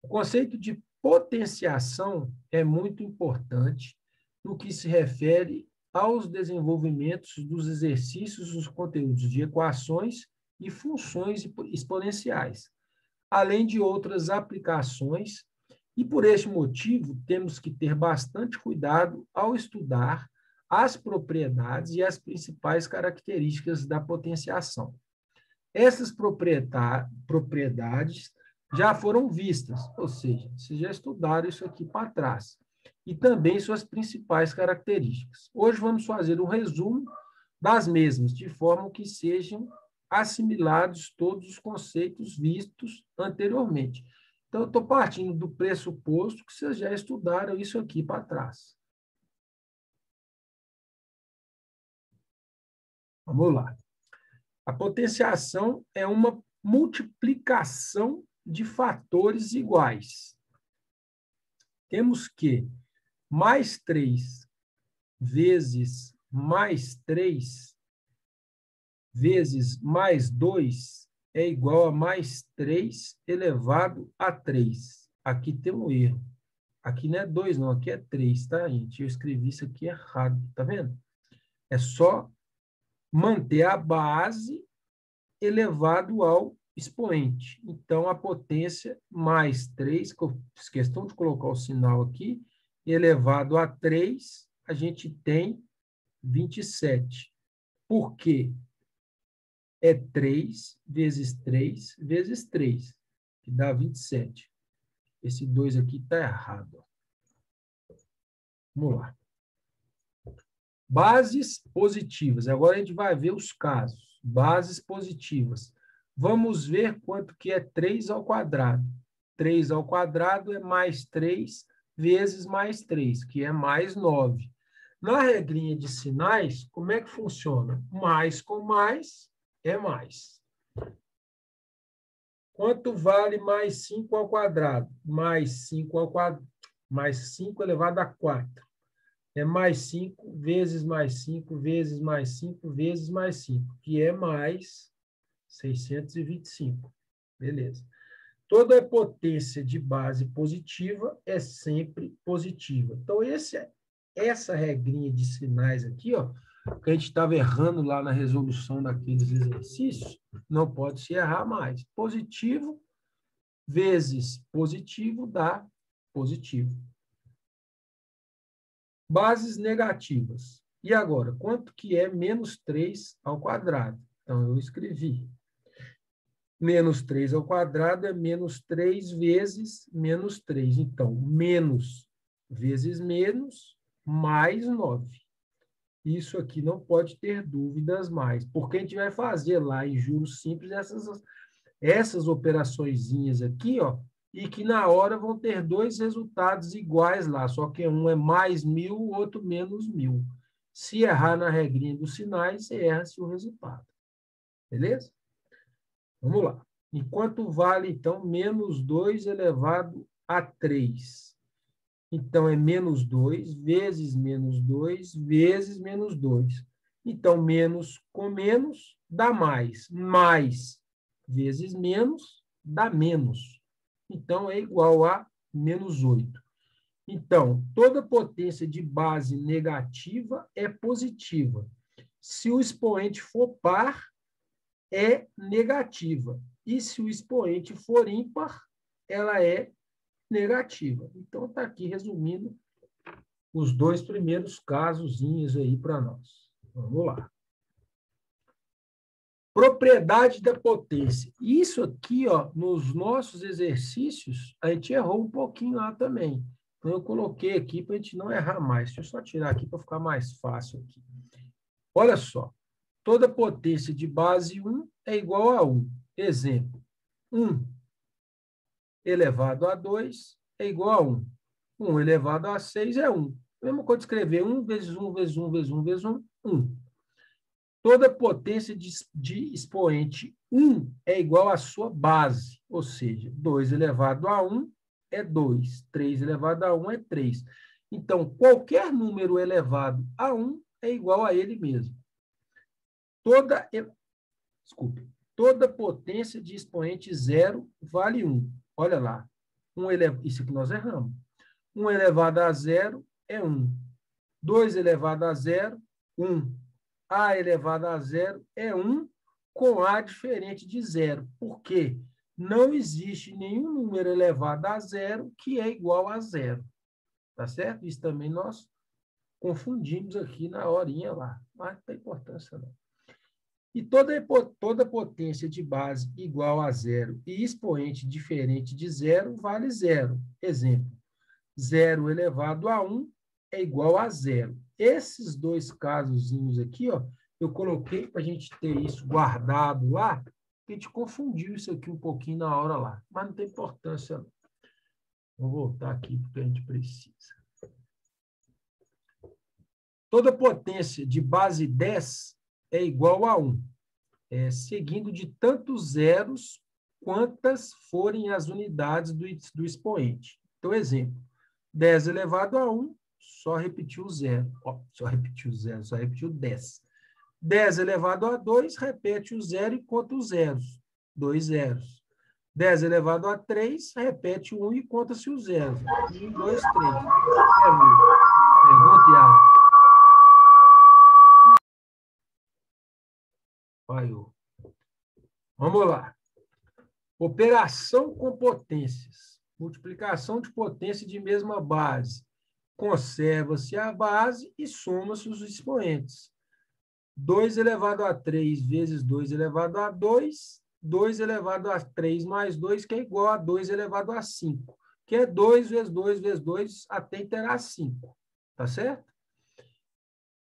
O conceito de potenciação é muito importante no que se refere aos desenvolvimentos dos exercícios dos conteúdos de equações e funções exponenciais, além de outras aplicações, e por este motivo temos que ter bastante cuidado ao estudar as propriedades e as principais características da potenciação. Essas propriedades já foram vistas, ou seja, vocês já estudaram isso aqui para trás, e também suas principais características. Hoje vamos fazer um resumo das mesmas, de forma que sejam assimilados todos os conceitos vistos anteriormente. Então, eu estou partindo do pressuposto que vocês já estudaram isso aqui para trás. Vamos lá. A potenciação é uma multiplicação de fatores iguais. Temos que mais 3 vezes mais 3 vezes mais 2 é igual a mais 3 elevado a 3. Aqui tem um erro. Aqui não é 2, não. Aqui é 3, tá, gente? Eu escrevi isso aqui errado, tá vendo? É só manter a base elevado ao expoente. Então, a potência mais 3, que eu fiz questão de colocar o sinal aqui, elevado a 3, a gente tem 27. Por quê? É 3 vezes 3 vezes 3, que dá 27. Esse 2 aqui está errado. Vamos lá. Bases positivas. Agora a gente vai ver os casos. Bases positivas. Vamos ver quanto que é 3 ao quadrado. 3 ao quadrado é mais 3 vezes mais 3, que é mais 9. Na regrinha de sinais, como é que funciona? Mais com mais é mais. Quanto vale mais 5 ao quadrado? Mais 5 ao quadrado, mais 5 elevado a 4. É mais 5 vezes mais 5 vezes mais 5 vezes mais 5, que é mais 625. Beleza. Toda potência de base positiva é sempre positiva. Então, essa regrinha de sinais aqui, ó, que a gente estava errando lá na resolução daqueles exercícios, não pode se errar mais. Positivo vezes positivo dá positivo. Bases negativas. E agora, quanto que é menos 3 ao quadrado? Então, eu escrevi. Menos 3 ao quadrado é menos 3 vezes menos 3. Então, menos vezes menos, mais 9. Isso aqui não pode ter dúvidas mais, porque a gente vai fazer lá em juros simples essas operaçõezinhas aqui, ó, e que na hora vão ter dois resultados iguais lá, só que um é mais 1.000, o outro menos 1.000. Se errar na regrinha dos sinais, erra-se o resultado. Beleza? Vamos lá. Enquanto vale, então, menos 2 elevado a 3. Então, é menos 2 vezes menos 2 vezes menos 2. Então, menos com menos dá mais. Mais vezes menos dá menos. Então, é igual a menos 8. Então, toda potência de base negativa é positiva. Se o expoente for par, é negativa. E se o expoente for ímpar, ela é negativa. Então, está aqui resumindo os dois primeiros casozinhos aí para nós. Vamos lá. Propriedade da potência. Isso aqui, ó, nos nossos exercícios, a gente errou um pouquinho lá também. Então, eu coloquei aqui para a gente não errar mais. Deixa eu só tirar aqui para ficar mais fácil aqui. Olha só. Toda potência de base 1 é igual a 1. Exemplo. 1 elevado a 2 é igual a 1. 1 elevado a 6 é 1. Mesma coisa de escrever 1 vezes 1 vezes 1 vezes 1 vezes 1, 1. Toda potência de expoente 1 é igual à sua base, ou seja, 2 elevado a 1 é 2, 3 elevado a 1 é 3. Então, qualquer número elevado a 1 é igual a ele mesmo. Toda potência de expoente 0 vale 1. Olha lá. Isso que nós erramos. 1 elevado a 0 é 1. 2 elevado a 0, 1. A elevado a 0 é 1 com A diferente de 0. Por quê? Não existe nenhum número elevado a 0 que é igual a 0. Tá certo? Isso também nós confundimos aqui na horinha lá. Mas não tem importância, não. E toda potência de base igual a 0 e expoente diferente de 0 vale 0. Exemplo, 0 elevado a 1 é igual a 0. Esses dois casozinhos aqui, ó, eu coloquei para a gente ter isso guardado lá, porque a gente confundiu isso aqui um pouquinho na hora lá. Mas não tem importância, não. Vou voltar aqui porque a gente precisa. Toda potência de base 10 é igual a 1, seguindo de tantos zeros quantas forem as unidades do expoente. Então, exemplo, 10 elevado a 1, só repetiu o 0. Só repetiu 10. 10 elevado a 2, repete o zero e conta os zeros. 2 zeros. 10 elevado a 3, repete o 1 e conta-se os zeros. 1, 2, 3. Pergunta, Yara. Falhou. Vamos lá. Operação com potências. Multiplicação de potência de mesma base. Conserva-se a base e soma-se os expoentes. 2 elevado a 3 vezes 2 elevado a 2, 2 elevado a 3 mais 2, que é igual a 2 elevado a 5, que é 2 vezes 2 vezes 2, até terá 5. Tá certo?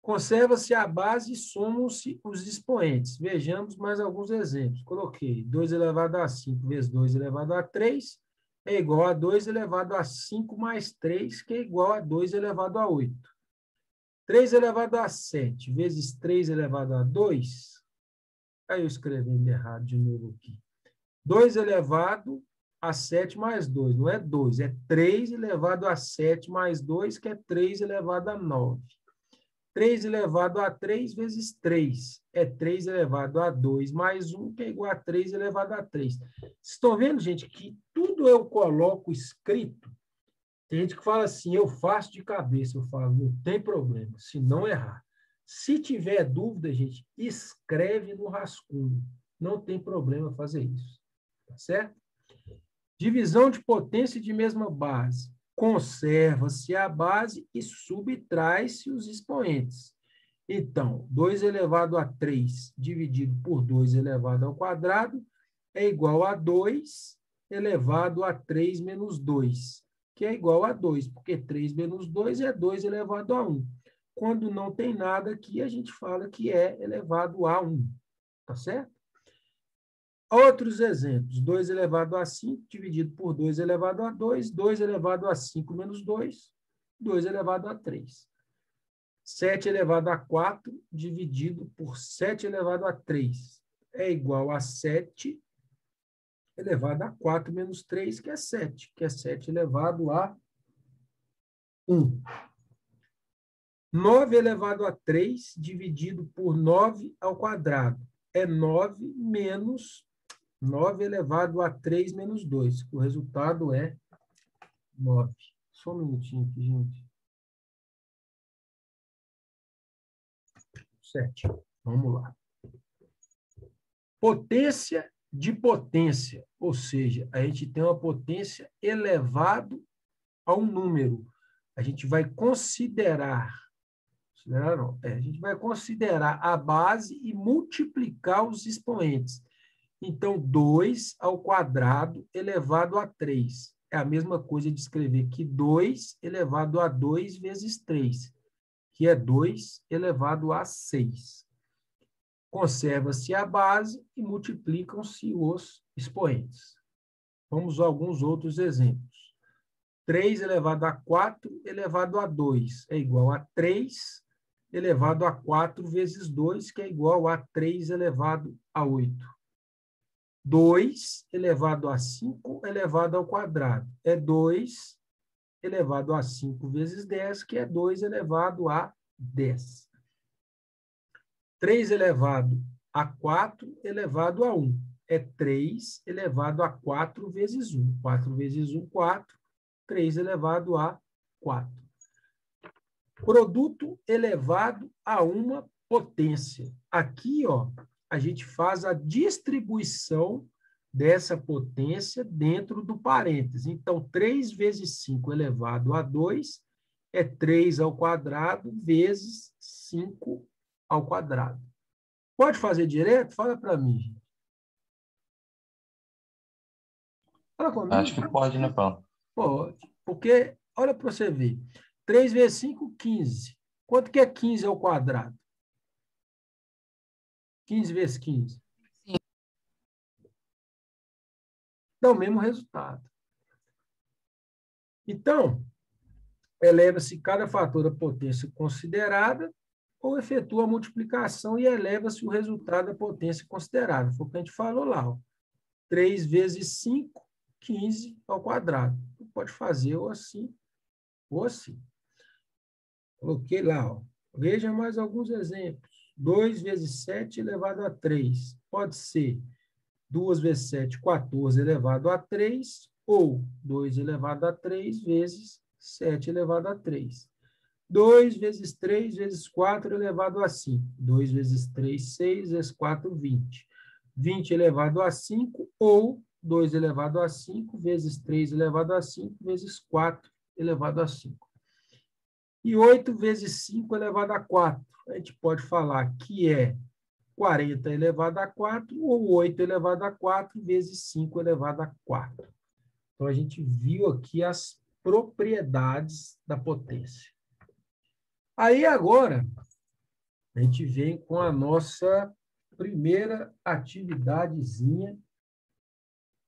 Conserva-se a base e somam-se os expoentes. Vejamos mais alguns exemplos. Coloquei 2 elevado a 5 vezes 2 elevado a 3 é igual a 2 elevado a 5 mais 3, que é igual a 2 elevado a 8. 3 elevado a 7 vezes 3 elevado a 2, aí eu escrevendo errado de novo aqui. 2 elevado a 7 mais 2, não é 2, é 3 elevado a 7 mais 2, que é 3 elevado a 9. 3 elevado a 3 vezes 3 é 3 elevado a 2 mais 1, que é igual a 3 elevado a 3. Vocês estão vendo, gente, que tudo eu coloco escrito? Tem gente que fala assim, eu faço de cabeça. Eu falo, não tem problema, se não errar. Se tiver dúvida, gente, escreve no rascunho. Não tem problema fazer isso. Tá certo? Divisão de potência de mesma base. Conserva-se a base e subtrai-se os expoentes. Então, 2 elevado a 3 dividido por 2 elevado ao quadrado é igual a 2 elevado a 3 menos 2. Que é igual a 2, porque 3 menos 2 é 2 elevado a 1. Quando não tem nada aqui, a gente fala que é elevado a 1. Tá certo? Outros exemplos. 2 elevado a 5 dividido por 2 elevado a 2. 2 elevado a 5 menos 2. 2 elevado a 3. 7 elevado a 4 dividido por 7 elevado a 3 é igual a 7 elevado a 4 menos 3, que é 7, que é 7 elevado a 1. 9 elevado a 3 dividido por 9 ao quadrado é 9 menos 9 elevado a 3 menos 2. O resultado é 9. Só um minutinho aqui, gente. 7. Vamos lá. Potência de potência, ou seja, a gente tem uma potência elevado a um número. A gente vai considerar não, a gente vai considerar a base e multiplicar os expoentes. Então, 2 ao quadrado elevado a 3. É a mesma coisa de escrever que 2 elevado a 2 vezes 3, que é 2 elevado a 6. Conserva-se a base e multiplicam-se os expoentes. Vamos a alguns outros exemplos. 3 elevado a 4 elevado a 2 é igual a 3 elevado a 4 vezes 2, que é igual a 3 elevado a 8. 2 elevado a 5 elevado ao quadrado é 2 elevado a 5 vezes 10, que é 2 elevado a 10. 3 elevado a 4 elevado a 1 é 3 elevado a 4 vezes 1. 4 vezes 1, 4. 3 elevado a 4. Produto elevado a uma potência. Aqui, ó, a gente faz a distribuição dessa potência dentro do parêntese. Então, 3 vezes 5 elevado a 2 é 3 ao quadrado vezes 5 ao quadrado. Pode fazer direto? Fala para mim, gente. Fala comigo. Acho que pode, né, Paulo? Pode. Porque, olha para você ver. 3 vezes 5, 15. Quanto que é 15 ao quadrado? 15 vezes 15. Sim. Dá o mesmo resultado. Então, eleva-se cada fator à potência considerada ou efetua a multiplicação e eleva-se o resultado da potência considerada. Foi o que a gente falou lá. Ó. 3 vezes 5, 15 ao quadrado. Pode fazer ou assim, ou assim. Coloquei lá. Ó. Veja mais alguns exemplos. 2 vezes 7 elevado a 3. Pode ser 2 vezes 7, 14 elevado a 3, ou 2 elevado a 3 vezes 7 elevado a 3. 2 vezes 3 vezes 4 elevado a 5. 2 vezes 3, 6 vezes 4, 20. 20 elevado a 5, ou 2 elevado a 5 vezes 3 elevado a 5 vezes 4 elevado a 5. E 8 vezes 5 elevado a 4. A gente pode falar que é 40 elevado a 4 ou 8 elevado a 4 vezes 5 elevado a 4. Então, a gente viu aqui as propriedades da potência. Aí, agora, a gente vem com a nossa primeira atividadezinha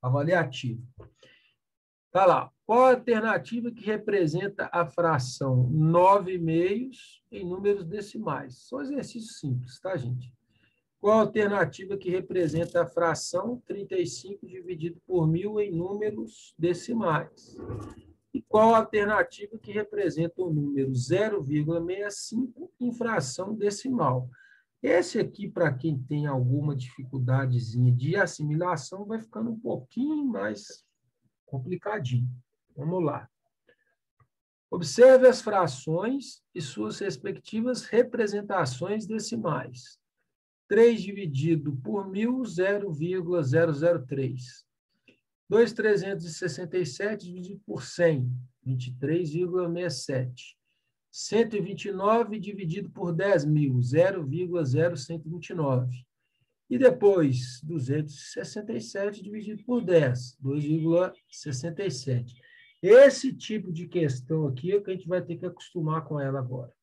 avaliativa. Tá lá. Qual a alternativa que representa a fração 9/2 em números decimais? Só exercício simples, tá, gente? Qual a alternativa que representa a fração 35 dividido por 1.000 em números decimais? E qual a alternativa que representa o número 0,65 em fração decimal? Esse aqui, para quem tem alguma dificuldadezinha de assimilação, vai ficando um pouquinho mais complicadinho. Vamos lá. Observe as frações e suas respectivas representações decimais. 3 dividido por 1.000, 0,003. 2.367 dividido por 100, 23,67. 129 dividido por 10.000, 0,0129. E depois, 267 dividido por 10, 2,67. Esse tipo de questão aqui é o que a gente vai ter que acostumar com ela agora.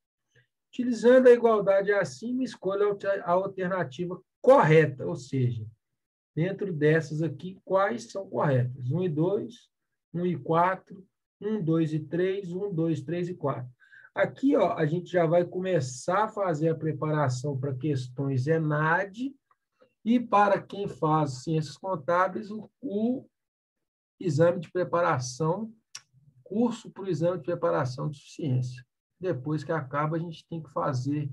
Utilizando a igualdade acima, escolha a alternativa correta, ou seja, dentro dessas aqui, quais são corretas? 1 e 2, 1 e 4, 1, 2 e 3, 1, 2, 3 e 4. Aqui, ó, a gente já vai começar a fazer a preparação para questões ENAD e para quem faz ciências contábeis, o exame de preparação, curso para o exame de preparação de suficiência. Depois que acaba, a gente tem que fazer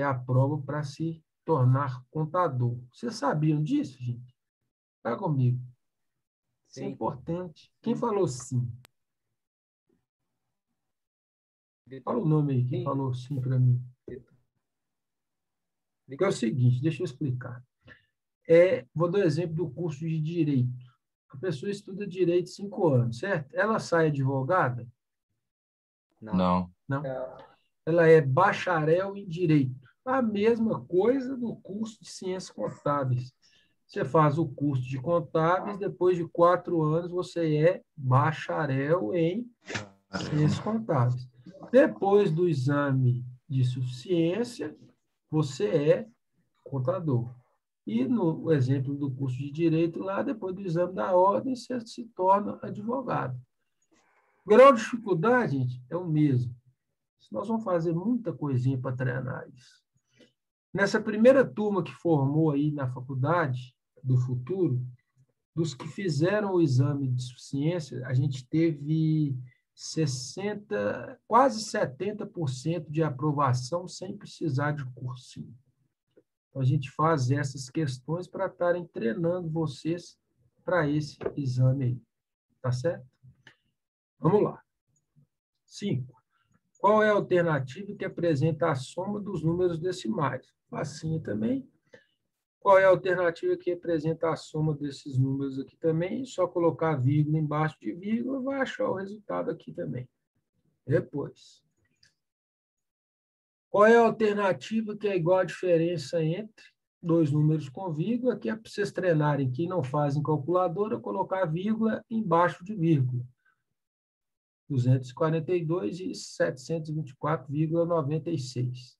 a prova para se tornar contador. Vocês sabiam disso, gente? Está comigo. Isso é importante. Quem falou sim? Fala o nome aí, quem falou sim para mim. É o seguinte, deixa eu explicar. Vou dar o exemplo do curso de Direito. A pessoa estuda Direito 5 anos, certo? Ela sai advogada? Não. Não. Ela é bacharel em Direito. A mesma coisa do curso de Ciências Contábeis. Você faz o curso de Contábeis, depois de 4 anos você é bacharel em Ciências Contábeis. Depois do exame de suficiência, você é contador. E no exemplo do curso de Direito, lá, depois do exame da ordem, você se torna advogado. O grau de dificuldade, gente, é o mesmo. Nós vamos fazer muita coisinha para treinar isso. Nessa primeira turma que formou aí na faculdade do futuro, dos que fizeram o exame de suficiência, a gente teve quase 70% de aprovação sem precisar de cursinho. Então, a gente faz essas questões para estarem treinando vocês para esse exame aí. Tá certo? Vamos lá. 5. Qual é a alternativa que apresenta a soma dos números decimais? Facinho também. Qual é a alternativa que representa a soma desses números aqui também? Só colocar vírgula embaixo de vírgula, vai achar o resultado aqui também. Depois. Qual é a alternativa que é igual a diferença entre dois números com vírgula? Aqui é para vocês treinarem. Quem não faz em calculadora, colocar vírgula embaixo de vírgula. 242 e 724,96.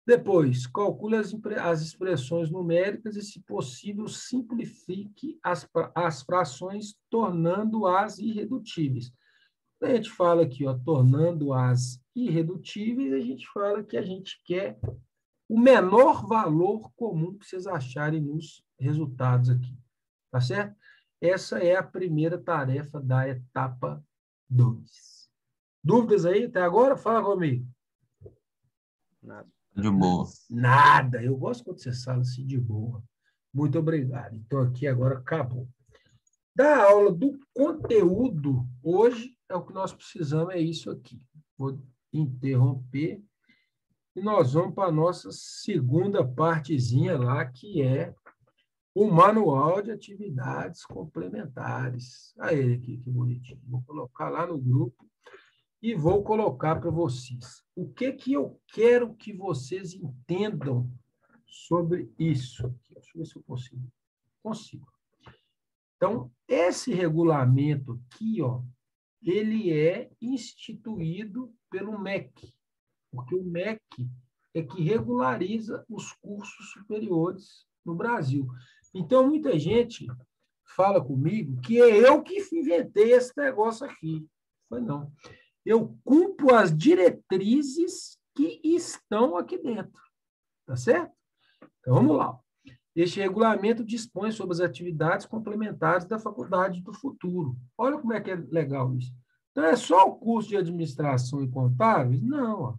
Depois, calcule as expressões numéricas e, se possível, simplifique as frações, tornando-as irredutíveis. Quando a gente fala aqui, ó, tornando-as irredutíveis, a gente fala que a gente quer o menor valor comum que vocês acharem nos resultados aqui. Tá certo? Essa é a primeira tarefa da etapa 2. Dúvidas aí até agora? Fala comigo. Nada. De boa. Nada. Eu gosto quando você fala assim de boa. Muito obrigado. Então, aqui agora acabou. Da aula do conteúdo, hoje é o que nós precisamos, é isso aqui. Vou interromper e nós vamos para a nossa segunda partezinha lá, que é o manual de atividades complementares. Aí ele aqui, que bonitinho. Vou colocar lá no grupo e vou colocar para vocês. O que que eu quero que vocês entendam sobre isso aqui? Deixa eu ver se eu consigo. Consigo. Então, esse regulamento aqui, ó, ele é instituído pelo MEC, porque o MEC é que regulariza os cursos superiores no Brasil. Então, muita gente fala comigo que é eu que inventei esse negócio aqui. Foi não. Eu cumpro as diretrizes que estão aqui dentro. Tá certo? Então, vamos lá. Este regulamento dispõe sobre as atividades complementares da Faculdade do Futuro. Olha como é que é legal isso. Então, é só o curso de Administração e Contábeis? Não. Ó.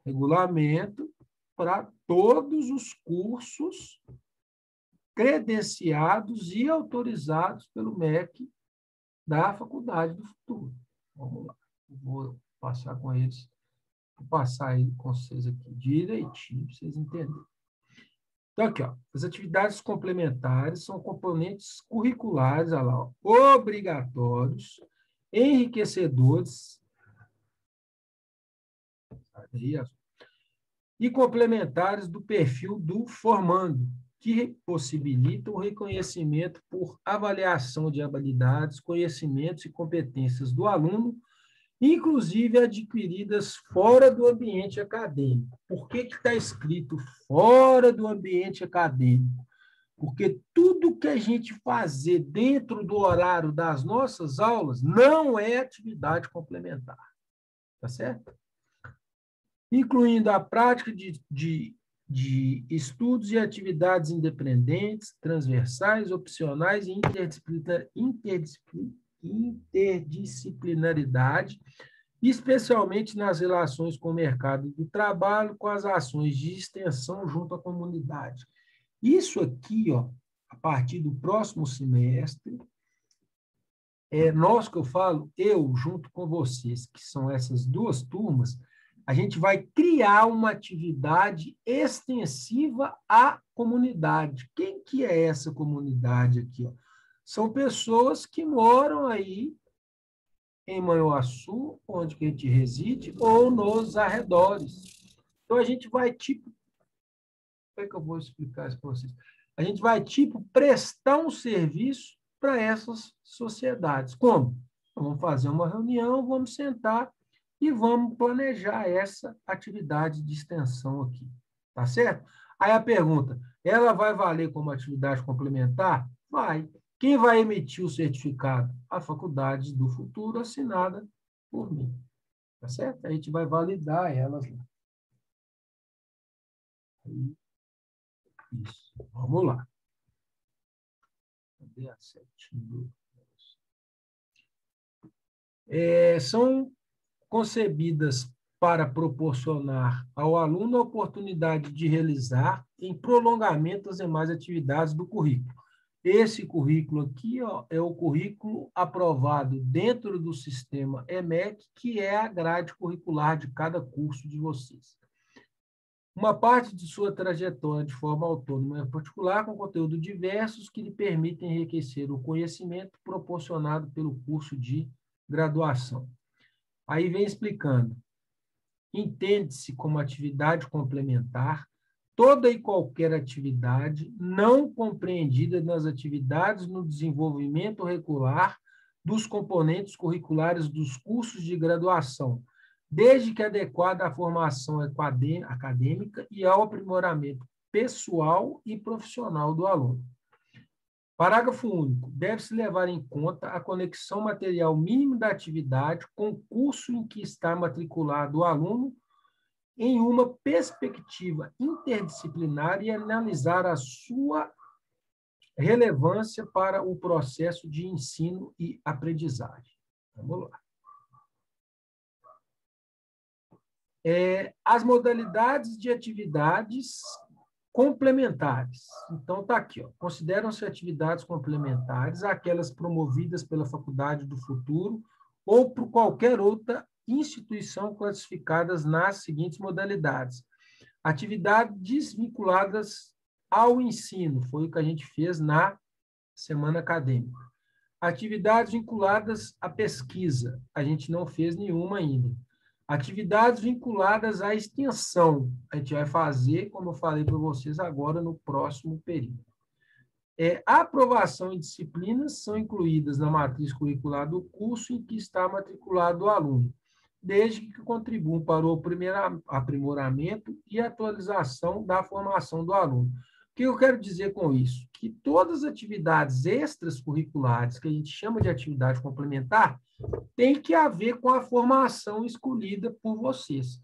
Regulamento para todos os cursos credenciados e autorizados pelo MEC da Faculdade do Futuro. Vamos lá. Vou passar com eles. Vou passar ele com vocês aqui direitinho, para vocês entenderem. Então, aqui, ó, as atividades complementares são componentes curriculares, olha lá, ó, obrigatórios, enriquecedores e complementares do perfil do formando, que possibilitam o reconhecimento por avaliação de habilidades, conhecimentos e competências do aluno, inclusive adquiridas fora do ambiente acadêmico. Por que está escrito fora do ambiente acadêmico? Porque tudo que a gente fazer dentro do horário das nossas aulas não é atividade complementar. Tá certo? Incluindo a prática de estudos e atividades independentes, transversais, opcionais e interdisciplinaridade, especialmente nas relações com o mercado do trabalho, com as ações de extensão junto à comunidade. Isso aqui, ó, a partir do próximo semestre, nós que eu falo, eu junto com vocês, que são essas duas turmas, a gente vai criar uma atividade extensiva à comunidade. Quem que é essa comunidade aqui? Ó? São pessoas que moram aí em Manhuaçu, onde que a gente reside, ou nos arredores. Então, a gente vai, tipo... Como é que eu vou explicar isso para vocês? A gente vai, tipo, prestar um serviço para essas sociedades. Como? Vamos fazer uma reunião, vamos sentar e vamos planejar essa atividade de extensão aqui. Tá certo? Aí a pergunta, ela vai valer como atividade complementar? Vai. Quem vai emitir o certificado? A Faculdade do Futuro, assinada por mim. Tá certo? A gente vai validar elas lá. Isso. Vamos lá. Cadê a setinha? São concebidas para proporcionar ao aluno a oportunidade de realizar, em prolongamento, as demais atividades do currículo. Esse currículo aqui, ó, é o currículo aprovado dentro do sistema EMEC, que é a grade curricular de cada curso de vocês. Uma parte de sua trajetória de forma autônoma e particular, com conteúdo diversos que lhe permitem enriquecer o conhecimento proporcionado pelo curso de graduação. Aí vem explicando. Entende-se como atividade complementar toda e qualquer atividade não compreendida nas atividades no desenvolvimento regular dos componentes curriculares dos cursos de graduação, desde que adequada à formação acadêmica e ao aprimoramento pessoal e profissional do aluno. Parágrafo único. Deve-se levar em conta a conexão material mínima da atividade com o curso em que está matriculado o aluno em uma perspectiva interdisciplinar e analisar a sua relevância para o processo de ensino e aprendizagem. Vamos lá. As modalidades de atividades complementares. Então, está aqui, ó. Consideram-se atividades complementares aquelas promovidas pela Faculdade do Futuro ou por qualquer outra instituição classificadas nas seguintes modalidades. Atividades vinculadas ao ensino, foi o que a gente fez na semana acadêmica. Atividades vinculadas à pesquisa, a gente não fez nenhuma ainda. Atividades vinculadas à extensão, a gente vai fazer, como eu falei para vocês agora, no próximo período. A aprovação em disciplinas são incluídas na matriz curricular do curso em que está matriculado o aluno, desde que contribuam para o aprimoramento e atualização da formação do aluno. O que eu quero dizer com isso? Que todas as atividades extracurriculares, que a gente chama de atividade complementar, tem que haver com a formação escolhida por vocês.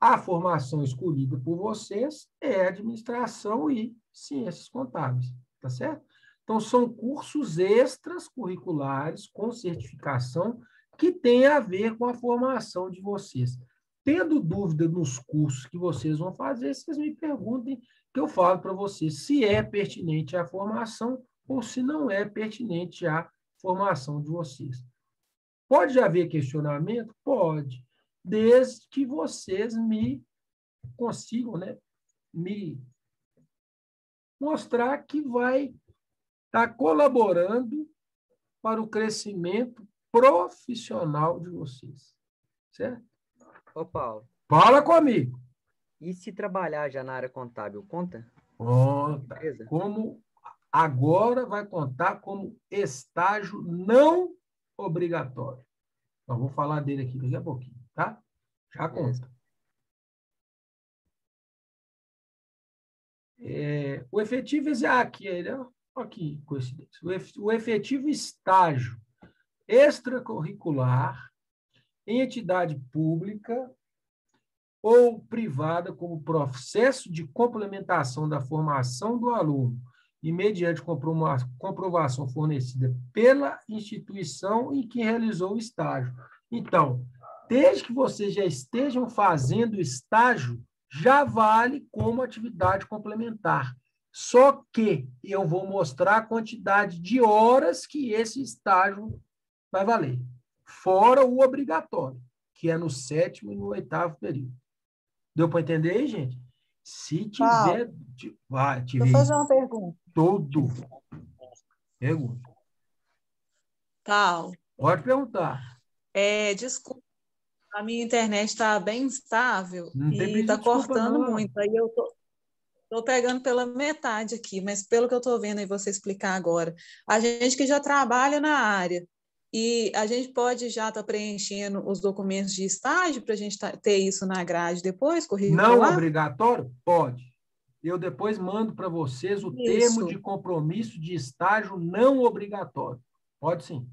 A formação escolhida por vocês é administração e ciências contábeis, tá certo? Então, são cursos extracurriculares com certificação que tem a ver com a formação de vocês. Tendo dúvida nos cursos que vocês vão fazer, vocês me perguntem, que eu falo para vocês se é pertinente à formação ou se não é pertinente à formação de vocês. Pode haver questionamento? Pode, desde que vocês me consigam, né, me mostrar que vai estar colaborando para o crescimento profissional de vocês. Certo? Ô, Paulo, Fala comigo. e se trabalhar já na área contábil, conta? Conta. Beleza. Como agora vai contar como estágio não obrigatório. Nós vamos falar dele aqui daqui a pouquinho, tá? Já conta. O efetivo aqui, coincidência. O efetivo estágio extracurricular em entidade pública ou privada como processo de complementação da formação do aluno e mediante comprovação fornecida pela instituição em que realizou o estágio. Então, desde que vocês já estejam fazendo estágio, já vale como atividade complementar. Só que eu vou mostrar a quantidade de horas que esse estágio vai valer, fora o obrigatório, que é no 7º e no 8º período. Deu para entender aí, gente? Se tiver... Vai, Deixa eu fazer uma pergunta. Tudo. Pergunta. Paulo, Pode perguntar. desculpa, a minha internet está bem instável Não tem e pedido está desculpa, cortando não. muito. Aí eu tô pegando pela metade aqui, mas pelo que eu estou vendo aí você explicar agora, a gente que já trabalha na área e a gente pode já estar preenchendo os documentos de estágio para a gente ter isso na grade depois, curricular? Não obrigatório? Pode. Eu depois mando para vocês o termo de compromisso de estágio não obrigatório. Pode sim.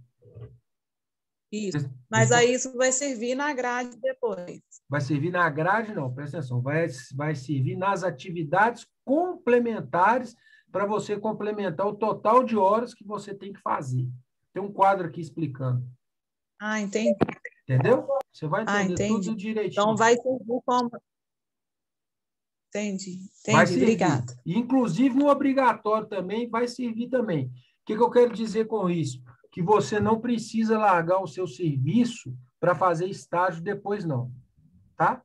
Isso. Mas aí isso vai servir na grade depois. Vai servir na grade, não, presta atenção. Vai servir nas atividades complementares para você complementar o total de horas que você tem que fazer. Tem um quadro aqui explicando. Ah, entendi. Entendeu? Você vai entender entendi. tudo direitinho. Então, vai servir como... Entendi, Vai servir. Obrigada. Inclusive, no obrigatório também vai servir também. O que eu quero dizer com isso? Que você não precisa largar o seu serviço para fazer estágio depois, não. Tá?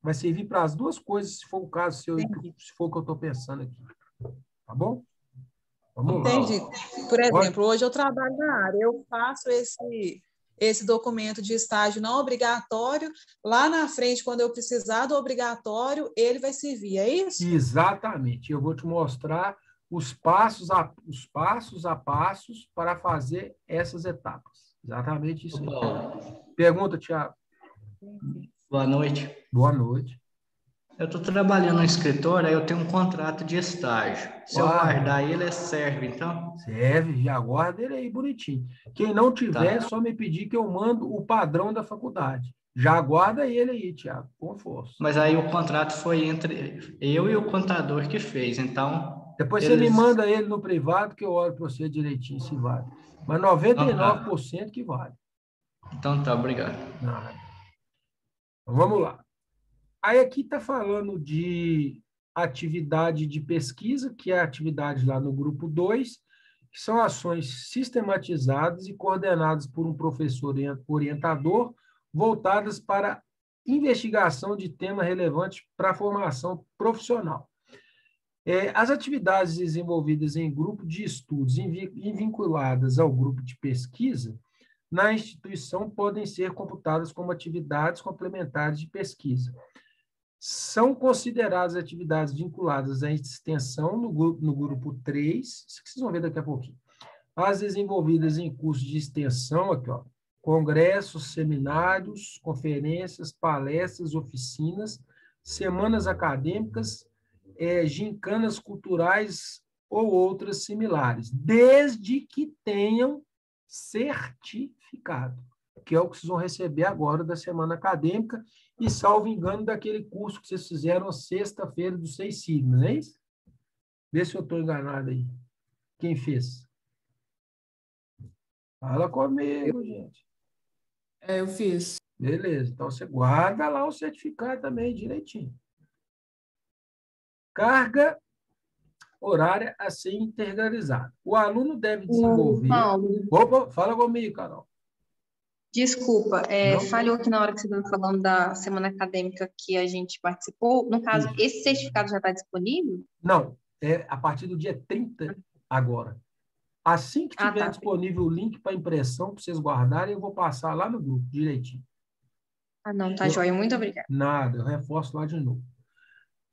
Vai servir para as duas coisas, se for o caso, se for o que eu estou pensando aqui. Tá bom? Vamos lá. Entendi. Por exemplo, hoje eu trabalho na área, eu faço esse documento de estágio não obrigatório, lá na frente, quando eu precisar do obrigatório, ele vai servir, é isso? Exatamente. Eu vou te mostrar os passos a passos para fazer essas etapas. Exatamente isso aí. Pergunta, Tiago. Boa noite. Boa noite. Eu estou trabalhando no escritório, aí eu tenho um contrato de estágio. Se eu guardar ele, serve, então? Serve, já guarda ele aí bonitinho. Quem não tiver, é só me pedir que eu mando o padrão da faculdade. Já guarda ele aí, Tiago, com força. Mas aí o contrato foi entre eu e o contador que fez, então... Depois você me manda ele no privado, que eu olho para você direitinho se vale. Mas 99% que vale. Então tá, obrigado. Nada. Então, vamos lá. Aí aqui está falando de atividade de pesquisa, que é a atividade lá no grupo 2, que são ações sistematizadas e coordenadas por um professor orientador, voltadas para investigação de tema relevante para a formação profissional. As atividades desenvolvidas em grupo de estudos e vinculadas ao grupo de pesquisa na instituição podem ser computadas como atividades complementares de pesquisa. São consideradas atividades vinculadas à extensão no grupo 3, isso que vocês vão ver daqui a pouquinho. As desenvolvidas em cursos de extensão, aqui, ó, congressos, seminários, conferências, palestras, oficinas, semanas acadêmicas, gincanas culturais ou outras similares, desde que tenham certificado, que é o que vocês vão receber agora da semana acadêmica e, salvo engano, daquele curso que vocês fizeram sexta-feira dos 6 sigmas, não é isso? Vê se eu estou enganado aí. Quem fez? Fala comigo, gente. Eu fiz. Beleza, então você guarda lá o certificado também direitinho. Carga horária a ser integralizada. O aluno deve desenvolver... Paulo, Opa, fala comigo, Carol. desculpa, Não. falhou aqui na hora que você estava falando da semana acadêmica que a gente participou. No caso, Isso. esse certificado já está disponível? Não, é a partir do dia 30 agora. Assim que tiver tá. disponível o link para impressão, para vocês guardarem, eu vou passar lá no grupo, direitinho. Ah, não, tá joia. Muito obrigada. Nada, eu reforço lá de novo.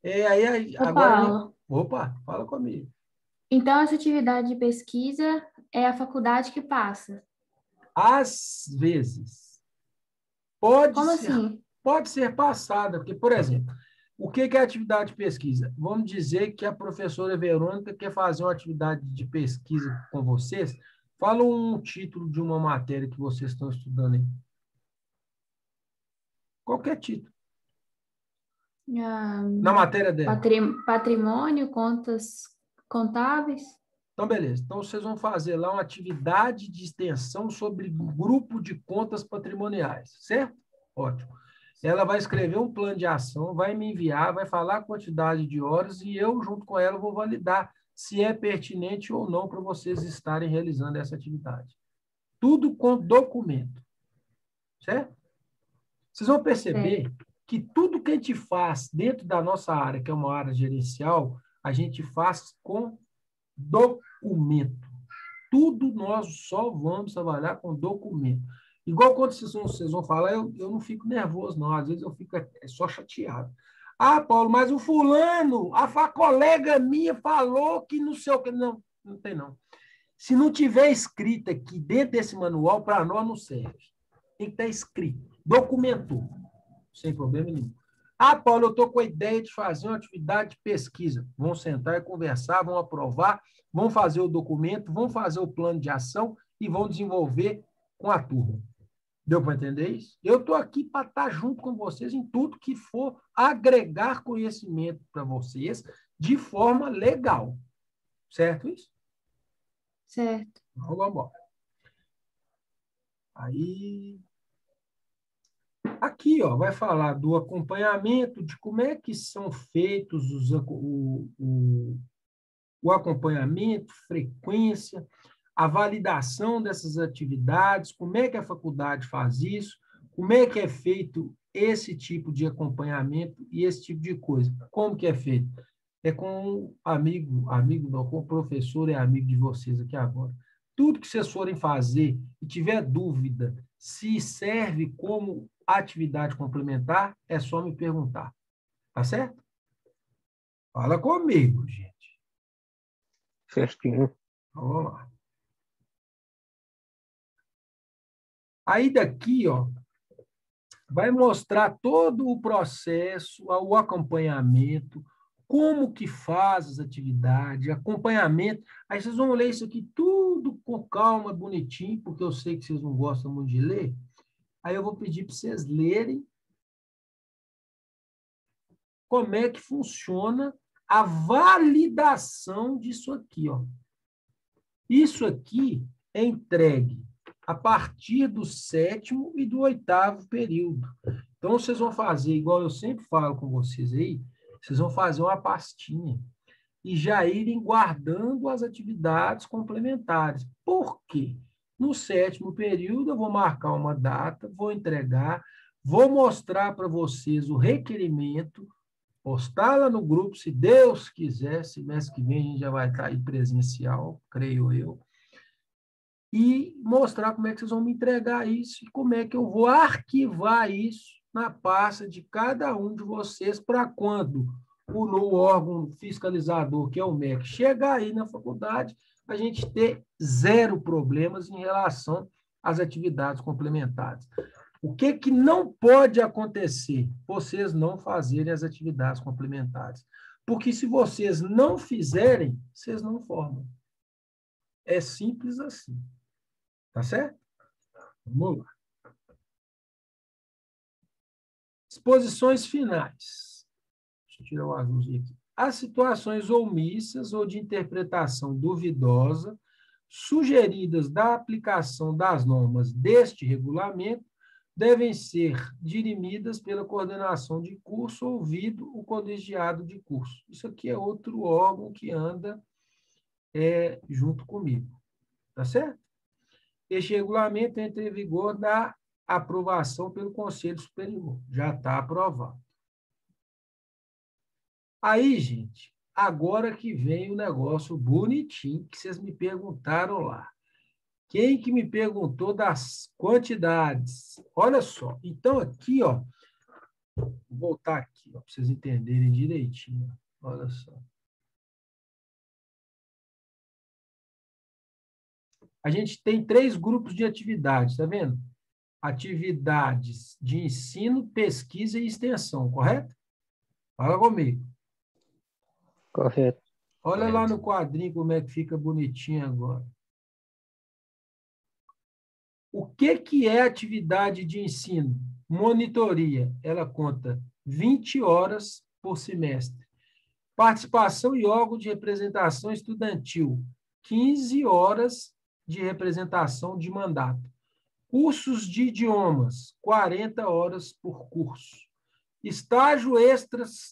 Aí, Ô, agora... Paulo, Opa, fala comigo. então essa atividade de pesquisa é a faculdade que passa. Às vezes, pode Como ser, assim? pode ser passada, porque, por exemplo, o que é atividade de pesquisa? Vamos dizer que a professora Verônica quer fazer uma atividade de pesquisa com vocês. Fala um título de uma matéria que vocês estão estudando aí. Qualquer título. Na matéria dela. Patrimônio, contas contábeis. Então, beleza. Então, vocês vão fazer lá uma atividade de extensão sobre grupo de contas patrimoniais, certo? Ótimo. Ela vai escrever um plano de ação, vai me enviar, vai falar a quantidade de horas e eu, junto com ela, vou validar se é pertinente ou não para vocês estarem realizando essa atividade. Tudo com documento, certo? Vocês vão perceber que tudo que a gente faz dentro da nossa área, que é uma área gerencial, a gente faz com documento. Tudo nós só vamos trabalhar com documento. Igual quando vocês vão falar, eu não fico nervoso, não. Às vezes eu fico só chateado. Ah, Paulo, mas o fulano, a colega minha falou que não sei o que. Não, não tem não. Se não tiver escrito aqui dentro desse manual, para nós não serve. Tem que estar escrito. Documentou. Sem problema nenhum. Ah, Paulo, eu estou com a ideia de fazer uma atividade de pesquisa. Vão sentar e conversar, vão aprovar, vão fazer o documento, vão fazer o plano de ação e vão desenvolver com a turma. Deu para entender isso? Eu estou aqui para estar junto com vocês em tudo que for agregar conhecimento para vocês de forma legal. Certo isso? Certo. Então, vamos embora. Aí... Aqui, ó, vai falar do acompanhamento, de como é que são feitos o acompanhamento, frequência, a validação dessas atividades, como é que a faculdade faz isso, como é que é feito esse tipo de acompanhamento e esse tipo de coisa. Como que é feito? É com amigo não, com o professor e amigo de vocês aqui agora. Tudo que vocês forem fazer e tiver dúvida se serve como atividade complementar, é só me perguntar. Tá certo? Fala comigo, gente. Certinho. Então, vamos lá. Aí daqui, ó, vai mostrar todo o processo, o acompanhamento, como que faz as atividades, acompanhamento. Aí vocês vão ler isso aqui tudo com calma, bonitinho, porque eu sei que vocês não gostam muito de ler. Aí eu vou pedir para vocês lerem como é que funciona a validação disso aqui, ó. Isso aqui é entregue a partir do 7º e do 8º período. Então, vocês vão fazer, igual eu sempre falo com vocês aí, vocês vão fazer uma pastinha e já irem guardando as atividades complementares. Por quê? No 7º período, eu vou marcar uma data, vou entregar, vou mostrar para vocês o requerimento, postar lá no grupo, se Deus quiser, semestre que vem a gente já vai estar aí presencial, creio eu, e mostrar como é que vocês vão me entregar isso e como é que eu vou arquivar isso na pasta de cada um de vocês para quando o órgão fiscalizador, que é o MEC, chegar aí na faculdade, a gente ter 0 problemas em relação às atividades complementares. O que não pode acontecer? Vocês não fazerem as atividades complementares. Porque se vocês não fizerem, vocês não formam. É simples assim. Tá certo? Vamos lá. Exposições finais. Deixa eu tirar o azulzinho aqui. As situações omissas ou de interpretação duvidosa sugeridas da aplicação das normas deste regulamento devem ser dirimidas pela coordenação de curso, ouvido o colegiado de curso. Isso aqui é outro órgão que anda junto comigo. Tá certo? Este regulamento entra em vigor da aprovação pelo Conselho Superior. Já está aprovado. Aí, gente, agora que vem o negócio bonitinho que vocês me perguntaram lá. Quem que me perguntou das quantidades? Olha só. Então, aqui, ó, vou voltar aqui, para vocês entenderem direitinho. Olha só. A gente tem 3 grupos de atividades, tá vendo? Atividades de ensino, pesquisa e extensão, correto? Fala comigo. Correto. Olha lá no quadrinho como é que fica bonitinho agora. O que é atividade de ensino? Monitoria. Ela conta 20 horas por semestre. Participação e órgão de representação estudantil. 15 horas de representação de mandato. Cursos de idiomas. 40 horas por curso. Estágio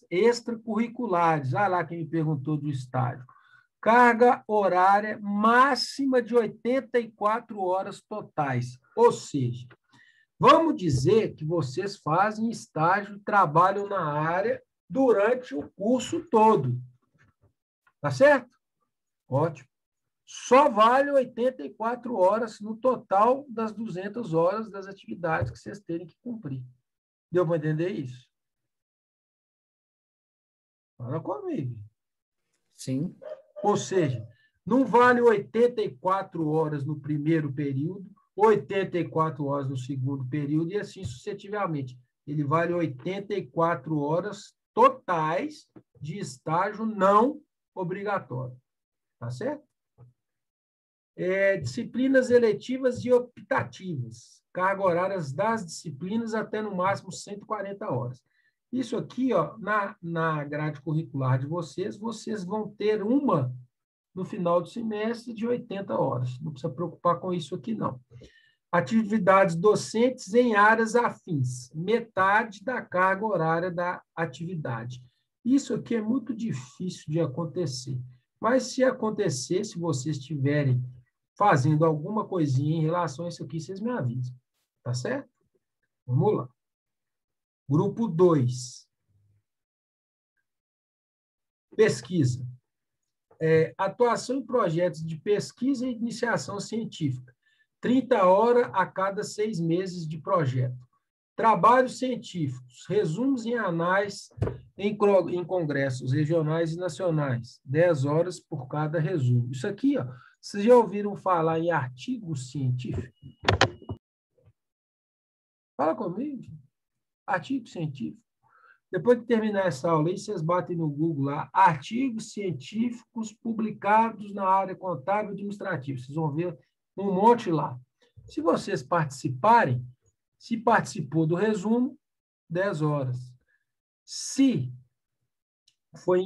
extracurriculares. Olha lá quem me perguntou do estágio. Carga horária máxima de 84 horas totais. Ou seja, vamos dizer que vocês fazem estágio, trabalham na área durante o curso todo. Tá certo? Ótimo. Só vale 84 horas no total das 200 horas das atividades que vocês terem que cumprir. Deu para entender isso? Fala comigo. Sim. Ou seja, não vale 84 horas no primeiro período, 84 horas no segundo período e assim sucessivamente. Ele vale 84 horas totais de estágio não obrigatório. Tá certo? Disciplinas eletivas e optativas. Carga horárias das disciplinas até no máximo 140 horas. Isso aqui, ó, na grade curricular de vocês vão ter uma no final do semestre de 80 horas. Não precisa preocupar com isso aqui, não. Atividades docentes em áreas afins. Metade da carga horária da atividade. Isso aqui é muito difícil de acontecer. Mas, se acontecer, se vocês estiverem fazendo alguma coisinha em relação a isso aqui, vocês me avisam. Tá certo? Vamos lá. Grupo 2. Pesquisa. Atuação em projetos de pesquisa e iniciação científica. 30 horas a cada 6 meses de projeto. Trabalhos científicos. Resumos em anais em congressos regionais e nacionais. 10 horas por cada resumo. Isso aqui, ó, vocês já ouviram falar em artigo científico? Fala comigo. Artigo científico. Depois de terminar essa aula aí, vocês batem no Google lá, artigos científicos publicados na área contábil e administrativa. Vocês vão ver um monte lá. Se vocês participarem, se participou do resumo, 10 horas. Se foi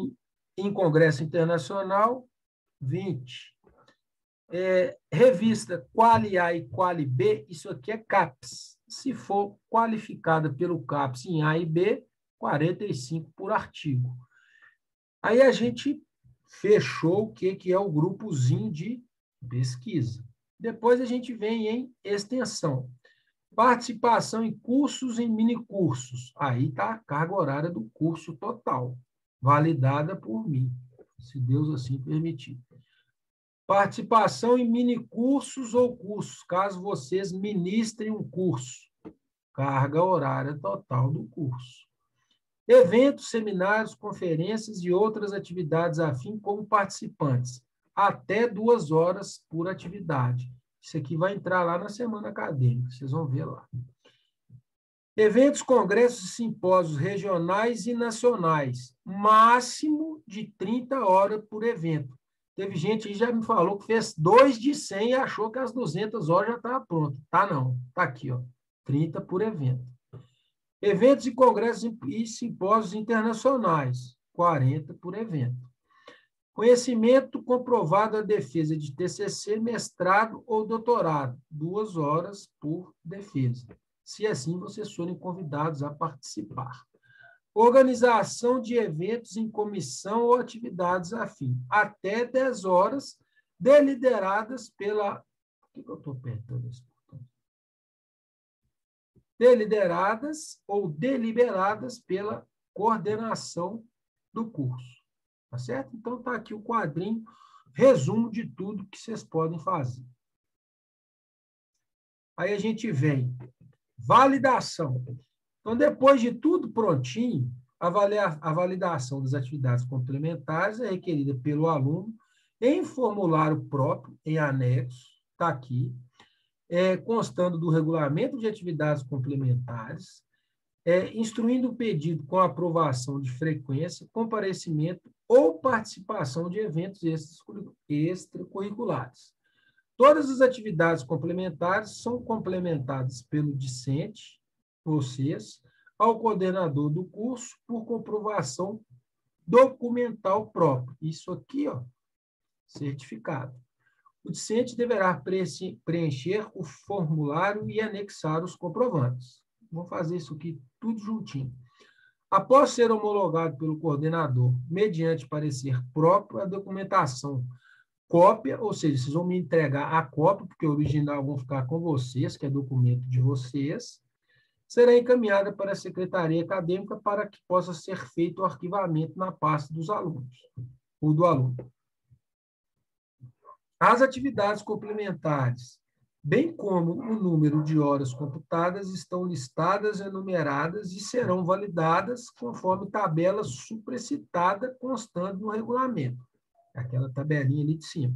em congresso internacional, 20. Revista Quali A e Quali B, isso aqui é CAPES. Se for qualificada pelo CAPES em A e B, 45 por artigo. Aí a gente fechou o que é o grupozinho de pesquisa. Depois a gente vem em extensão. Participação em cursos e minicursos. Aí está a carga horária do curso total, validada por mim, se Deus assim permitir. Participação em minicursos ou cursos, caso vocês ministrem um curso. Carga horária total do curso. Eventos, seminários, conferências e outras atividades afim como participantes. Até 2 horas por atividade. Isso aqui vai entrar lá na semana acadêmica, vocês vão ver lá. Eventos, congressos e simpósios regionais e nacionais. Máximo de 30 horas por evento. Teve gente que já me falou que fez 2 de 100 e achou que as 200 horas já estavam prontas. Tá não, tá aqui, ó, 30 por evento. Eventos e congressos e simpósios internacionais, 40 por evento. Conhecimento comprovado à defesa de TCC, mestrado ou doutorado, 2 horas por defesa, se assim vocês forem convidados a participar. Organização de eventos em comissão ou atividades afim, até 10 horas, deliberadas pela... Por que eu estou apertando esse botão? Deliberadas ou deliberadas pela coordenação do curso. Tá certo? Então, está aqui o quadrinho, resumo de tudo que vocês podem fazer. Aí a gente vem, validação. Então, depois de tudo prontinho, a validação das atividades complementares é requerida pelo aluno em formulário próprio, em anexo, está aqui, constando do regulamento de atividades complementares, instruindo o pedido com aprovação de frequência, comparecimento ou participação de eventos extracurriculares. Todas as atividades complementares são complementadas pelo discente, vocês, ao coordenador do curso, por comprovação documental própria. Isso aqui, ó, certificado. O discente deverá preencher o formulário e anexar os comprovantes. Vamos fazer isso aqui tudo juntinho. Após ser homologado pelo coordenador, mediante parecer próprio, a documentação, cópia, ou seja, vocês vão me entregar a cópia, porque o original vão ficar com vocês, que é documento de vocês, será encaminhada para a secretaria acadêmica para que possa ser feito o arquivamento na pasta dos alunos, ou do aluno. As atividades complementares, bem como o número de horas computadas, estão listadas, enumeradas e serão validadas conforme tabela supracitada constando no regulamento. Aquela tabelinha ali de cima.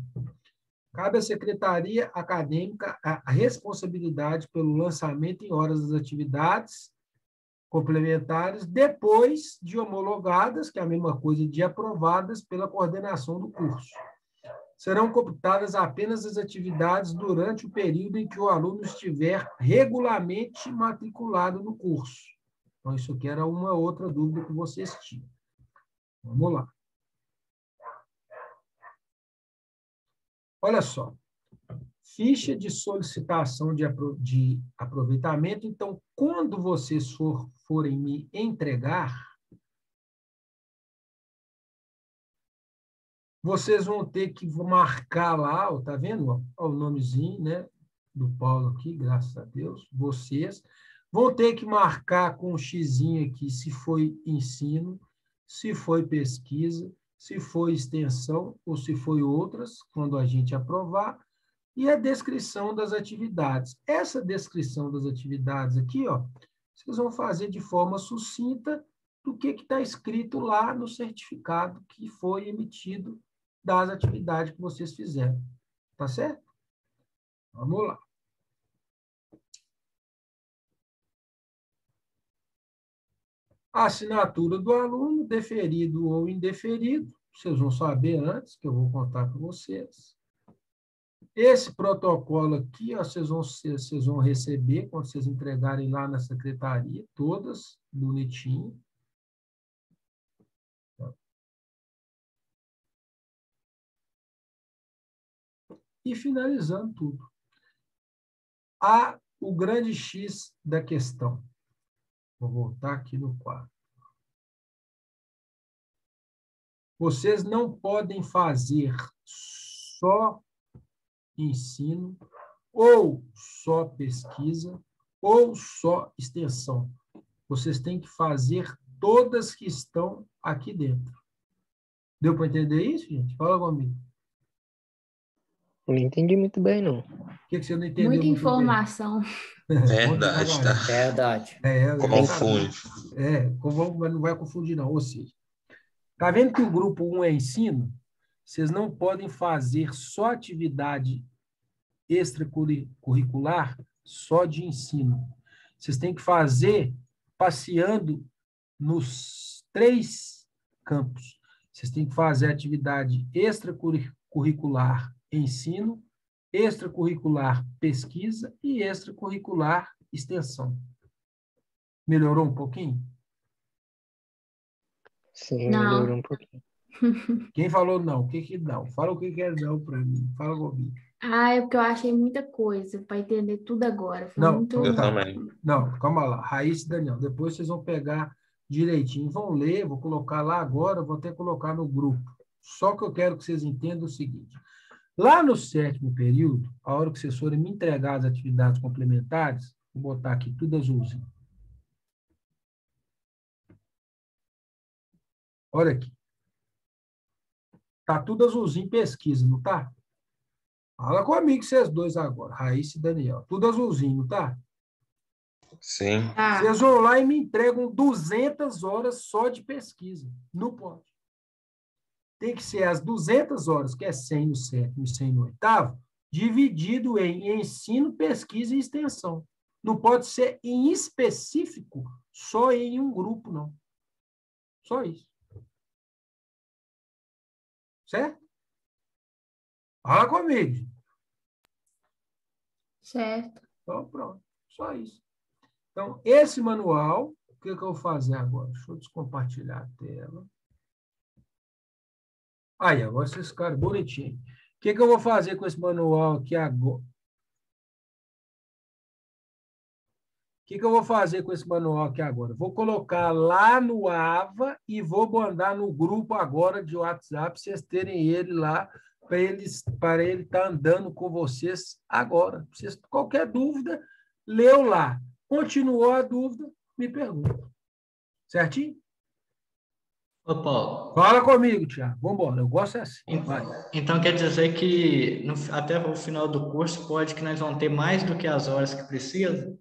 Cabe à secretaria acadêmica a responsabilidade pelo lançamento em horas das atividades complementares, depois de homologadas, que é a mesma coisa de aprovadas pela coordenação do curso. Serão computadas apenas as atividades durante o período em que o aluno estiver regularmente matriculado no curso. Então, isso aqui era uma outra dúvida que vocês tinham. Vamos lá. Olha só. Ficha de solicitação de aproveitamento. Então, quando vocês forem me entregar, vocês vão ter que marcar lá, ó, tá vendo? Ó, o nomezinho, né, do Paulo aqui, graças a Deus. Vocês vão ter que marcar com um xizinho aqui se foi ensino, se foi pesquisa, se foi extensão ou se foi outras, quando a gente aprovar, e a descrição das atividades. Essa descrição das atividades aqui, ó, vocês vão fazer de forma sucinta do que está escrito lá no certificado que foi emitido das atividades que vocês fizeram. Tá certo? Vamos lá. A assinatura do aluno, deferido ou indeferido, vocês vão saber antes, que eu vou contar para vocês. Esse protocolo aqui, ó, vocês vão receber quando vocês entregarem lá na secretaria, todas bonitinho. E finalizando tudo. o grande X da questão. Vou voltar aqui no quadro. Vocês não podem fazer só ensino, ou só pesquisa, ou só extensão. Vocês têm que fazer todas que estão aqui dentro. Deu para entender isso, gente? Fala comigo. Não entendi muito bem, não. O que você não entendeu Muita muito bem? informação. Verdade, tá? Verdade. Confunde. Mas não vai confundir, não. Ou seja, tá vendo que o grupo 1 é ensino? Vocês não podem fazer só atividade extracurricular só de ensino. Vocês têm que fazer passeando nos 3 campos. Vocês têm que fazer atividade extracurricular ensino, extracurricular pesquisa e extracurricular extensão. Melhorou um pouquinho? Sim, Não. melhorou um pouquinho. Quem falou não? O que não? Fala o que é não para mim. Fala comigo. É porque eu achei muita coisa para entender tudo agora. Foi Não, muito... Eu também. Não, calma lá. Raíssa e Daniel. Depois vocês vão pegar direitinho. Vão ler, vou colocar lá agora, vou até colocar no grupo. Só que eu quero que vocês entendam o seguinte. Lá no 7º período, a hora que vocês forem me entregar as atividades complementares, vou botar aqui tudo azulzinho. Olha aqui. Tá tudo azulzinho pesquisa, não tá? Fala comigo vocês dois agora, Raíssa e Daniel. Tudo azulzinho, não tá? Sim. Vocês vão lá e me entregam 200 horas só de pesquisa. Não pode. Tem que ser as 200 horas, que é 100 no 7º e 100 no 8º, dividido em ensino, pesquisa e extensão. Não pode ser em específico só em um grupo, não. Só isso. Certo? Fala comigo, gente. Certo. Então, pronto. Só isso. Então, esse manual, o que eu vou fazer agora? Deixa eu descompartilhar a tela. Aí, agora vocês ficaram bonitinhos. O que eu vou fazer com esse manual aqui agora? O que eu vou fazer com esse manual aqui agora? Vou colocar lá no AVA e vou mandar no grupo agora de WhatsApp, vocês terem ele lá, para ele estar andando com vocês agora. Vocês, qualquer dúvida, leu lá. Continuou a dúvida, me pergunta. Certinho? Ô, Paulo, Fala comigo, Tiago. Vamos embora. Eu gosto assim. Vai. então quer dizer que até o final do curso pode que nós vamos ter mais do que as horas que precisa?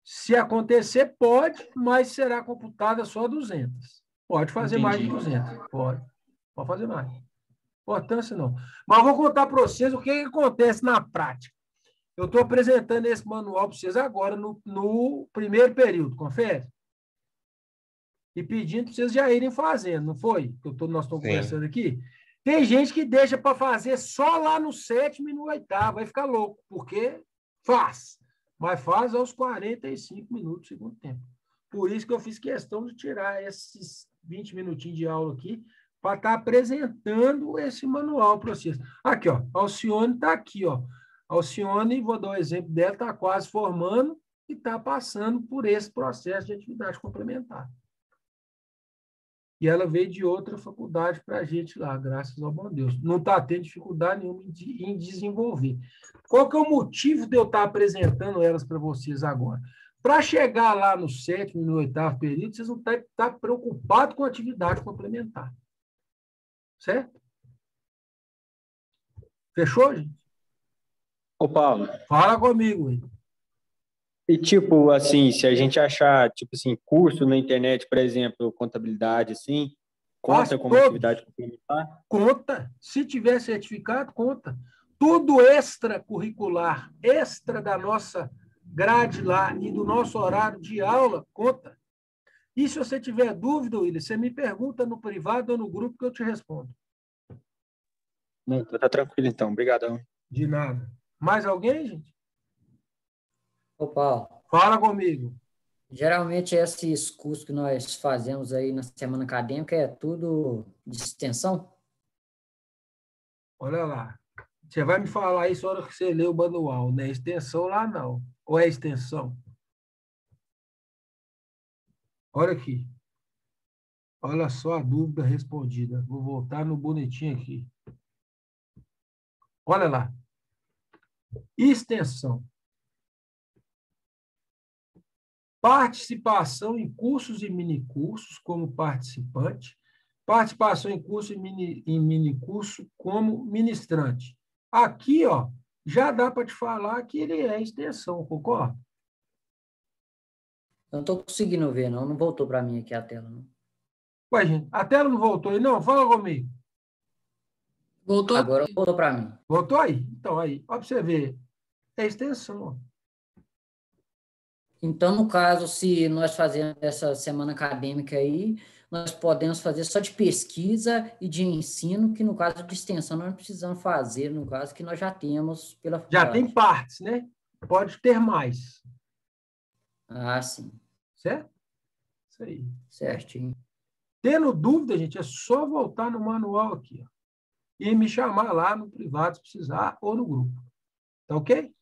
Se acontecer, pode, mas será computada só 200. Pode fazer mais de 200. Pode. Pode fazer mais. Importância não. Mas eu vou contar para vocês o que acontece na prática. Eu estou apresentando esse manual para vocês agora no primeiro período. Confere? E pedindo para vocês já irem fazendo, não foi? Nós estamos conversando aqui. Tem gente que deixa para fazer só lá no 7º e no 8º. Vai ficar louco, porque faz. Mas faz aos 45 minutos do segundo tempo. Por isso que eu fiz questão de tirar esses 20 minutinhos de aula aqui para estar apresentando esse manual para vocês. Aqui, ó. A Alcione está aqui, ó. A Alcione, vou dar um exemplo dela, está quase formando e está passando por esse processo de atividade complementar. E ela veio de outra faculdade para a gente lá, graças ao bom Deus. Não está tendo dificuldade nenhuma em desenvolver. Qual que é o motivo de eu estar apresentando elas para vocês agora? Para chegar lá no 7º e no 8º período, vocês não têm que estar preocupados com a atividade complementar. Certo? Fechou, gente? Ô, Paulo. Fala comigo, hein? E, tipo, assim, se a gente achar, tipo assim, curso na internet, por exemplo, contabilidade, assim, conta como atividade complementar? Conta. Se tiver certificado, conta. Tudo extracurricular, extra da nossa grade lá e do nosso horário de aula, conta. E se você tiver dúvida, William, você me pergunta no privado ou no grupo que eu te respondo. Não, tá tranquilo, então. Obrigadão. De nada. Mais alguém, gente? Ô, Paulo. Fala comigo. Geralmente esses cursos que nós fazemos aí na semana acadêmica é tudo de extensão? Olha lá. Você vai me falar isso na hora que você lê o manual, né? Extensão lá não. Ou é extensão? Olha aqui. Olha só a dúvida respondida. Vou voltar no bonitinho aqui. Olha lá. Extensão. Participação em cursos e minicursos como participante. Participação em curso e minicurso como ministrante. Aqui, ó, já dá para te falar que ele é extensão, concorda? Eu não estou conseguindo ver, não. Não voltou para mim aqui a tela, não. Ué, gente, a tela não voltou aí, não? Fala comigo. Voltou? Agora voltou para mim. Voltou aí? Então, aí, ó, para você ver. É extensão, ó. Então, no caso, se nós fazemos essa semana acadêmica aí, nós podemos fazer só de pesquisa e de ensino, que no caso de extensão nós não precisamos fazer, no caso que nós já temos pela Já faculdade. tem partes, né? Pode ter mais. Ah, sim. Certo? Isso aí. Certinho. Tendo dúvida, gente, é só voltar no manual aqui, ó, e me chamar lá no privado, se precisar, ou no grupo. Tá ok?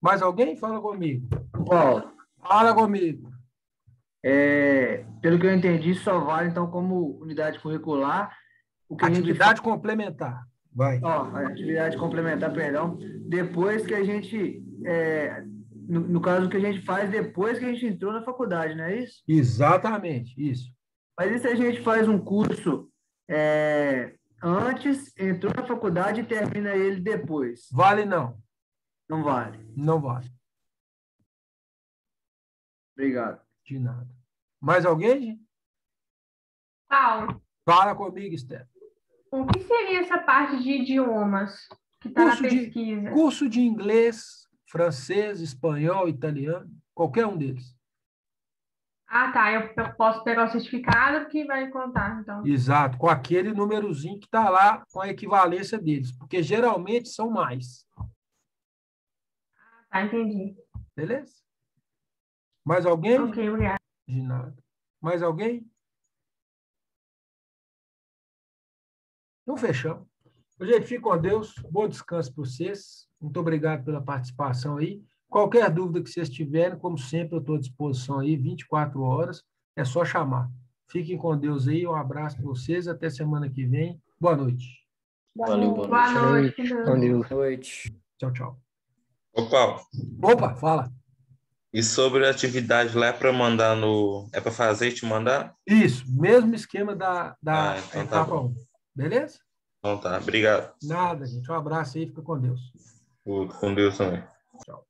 Mais alguém? Fala comigo. Paulo, Fala comigo. pelo que eu entendi, só vale, então, como unidade curricular, o que Atividade complementar. Vai. atividade complementar, perdão, depois que a gente, no caso, o que a gente faz depois que a gente entrou na faculdade, não é isso? Exatamente, isso. Mas e se a gente faz um curso antes, entrou na faculdade e termina ele depois? Vale não. Não vale. Não vale. Obrigado. De nada. Mais alguém, gente? Paulo, Fala comigo, Esther. o que seria essa parte de idiomas que está na Curso de, pesquisa? curso de inglês, francês, espanhol, italiano, qualquer um deles. Ah, tá. Eu posso pegar o certificado que vai contar, então. Exato, com aquele númerozinho que está lá com a equivalência deles, porque geralmente são mais. Tá, entendi. Beleza? Mais alguém? Ok, obrigada. De nada. Mais alguém? Então, fechamos. Gente, fique com Deus. Bom descanso para vocês. Muito obrigado pela participação aí. Qualquer dúvida que vocês tiverem, como sempre, eu estou à disposição aí, 24 horas. É só chamar. Fiquem com Deus aí. Um abraço para vocês. Até semana que vem. Boa noite. Valeu, boa Boa noite. noite. Com Deus. Boa noite. Tchau, tchau. Ô, Paulo, Opa, fala. e sobre a atividade lá é para mandar no. É para fazer e te mandar? Isso, mesmo esquema da Então tá etapa bom. 1. Beleza? Então tá, obrigado. Nada, gente. Um abraço aí. Fica com Deus. Com Deus também. Tchau.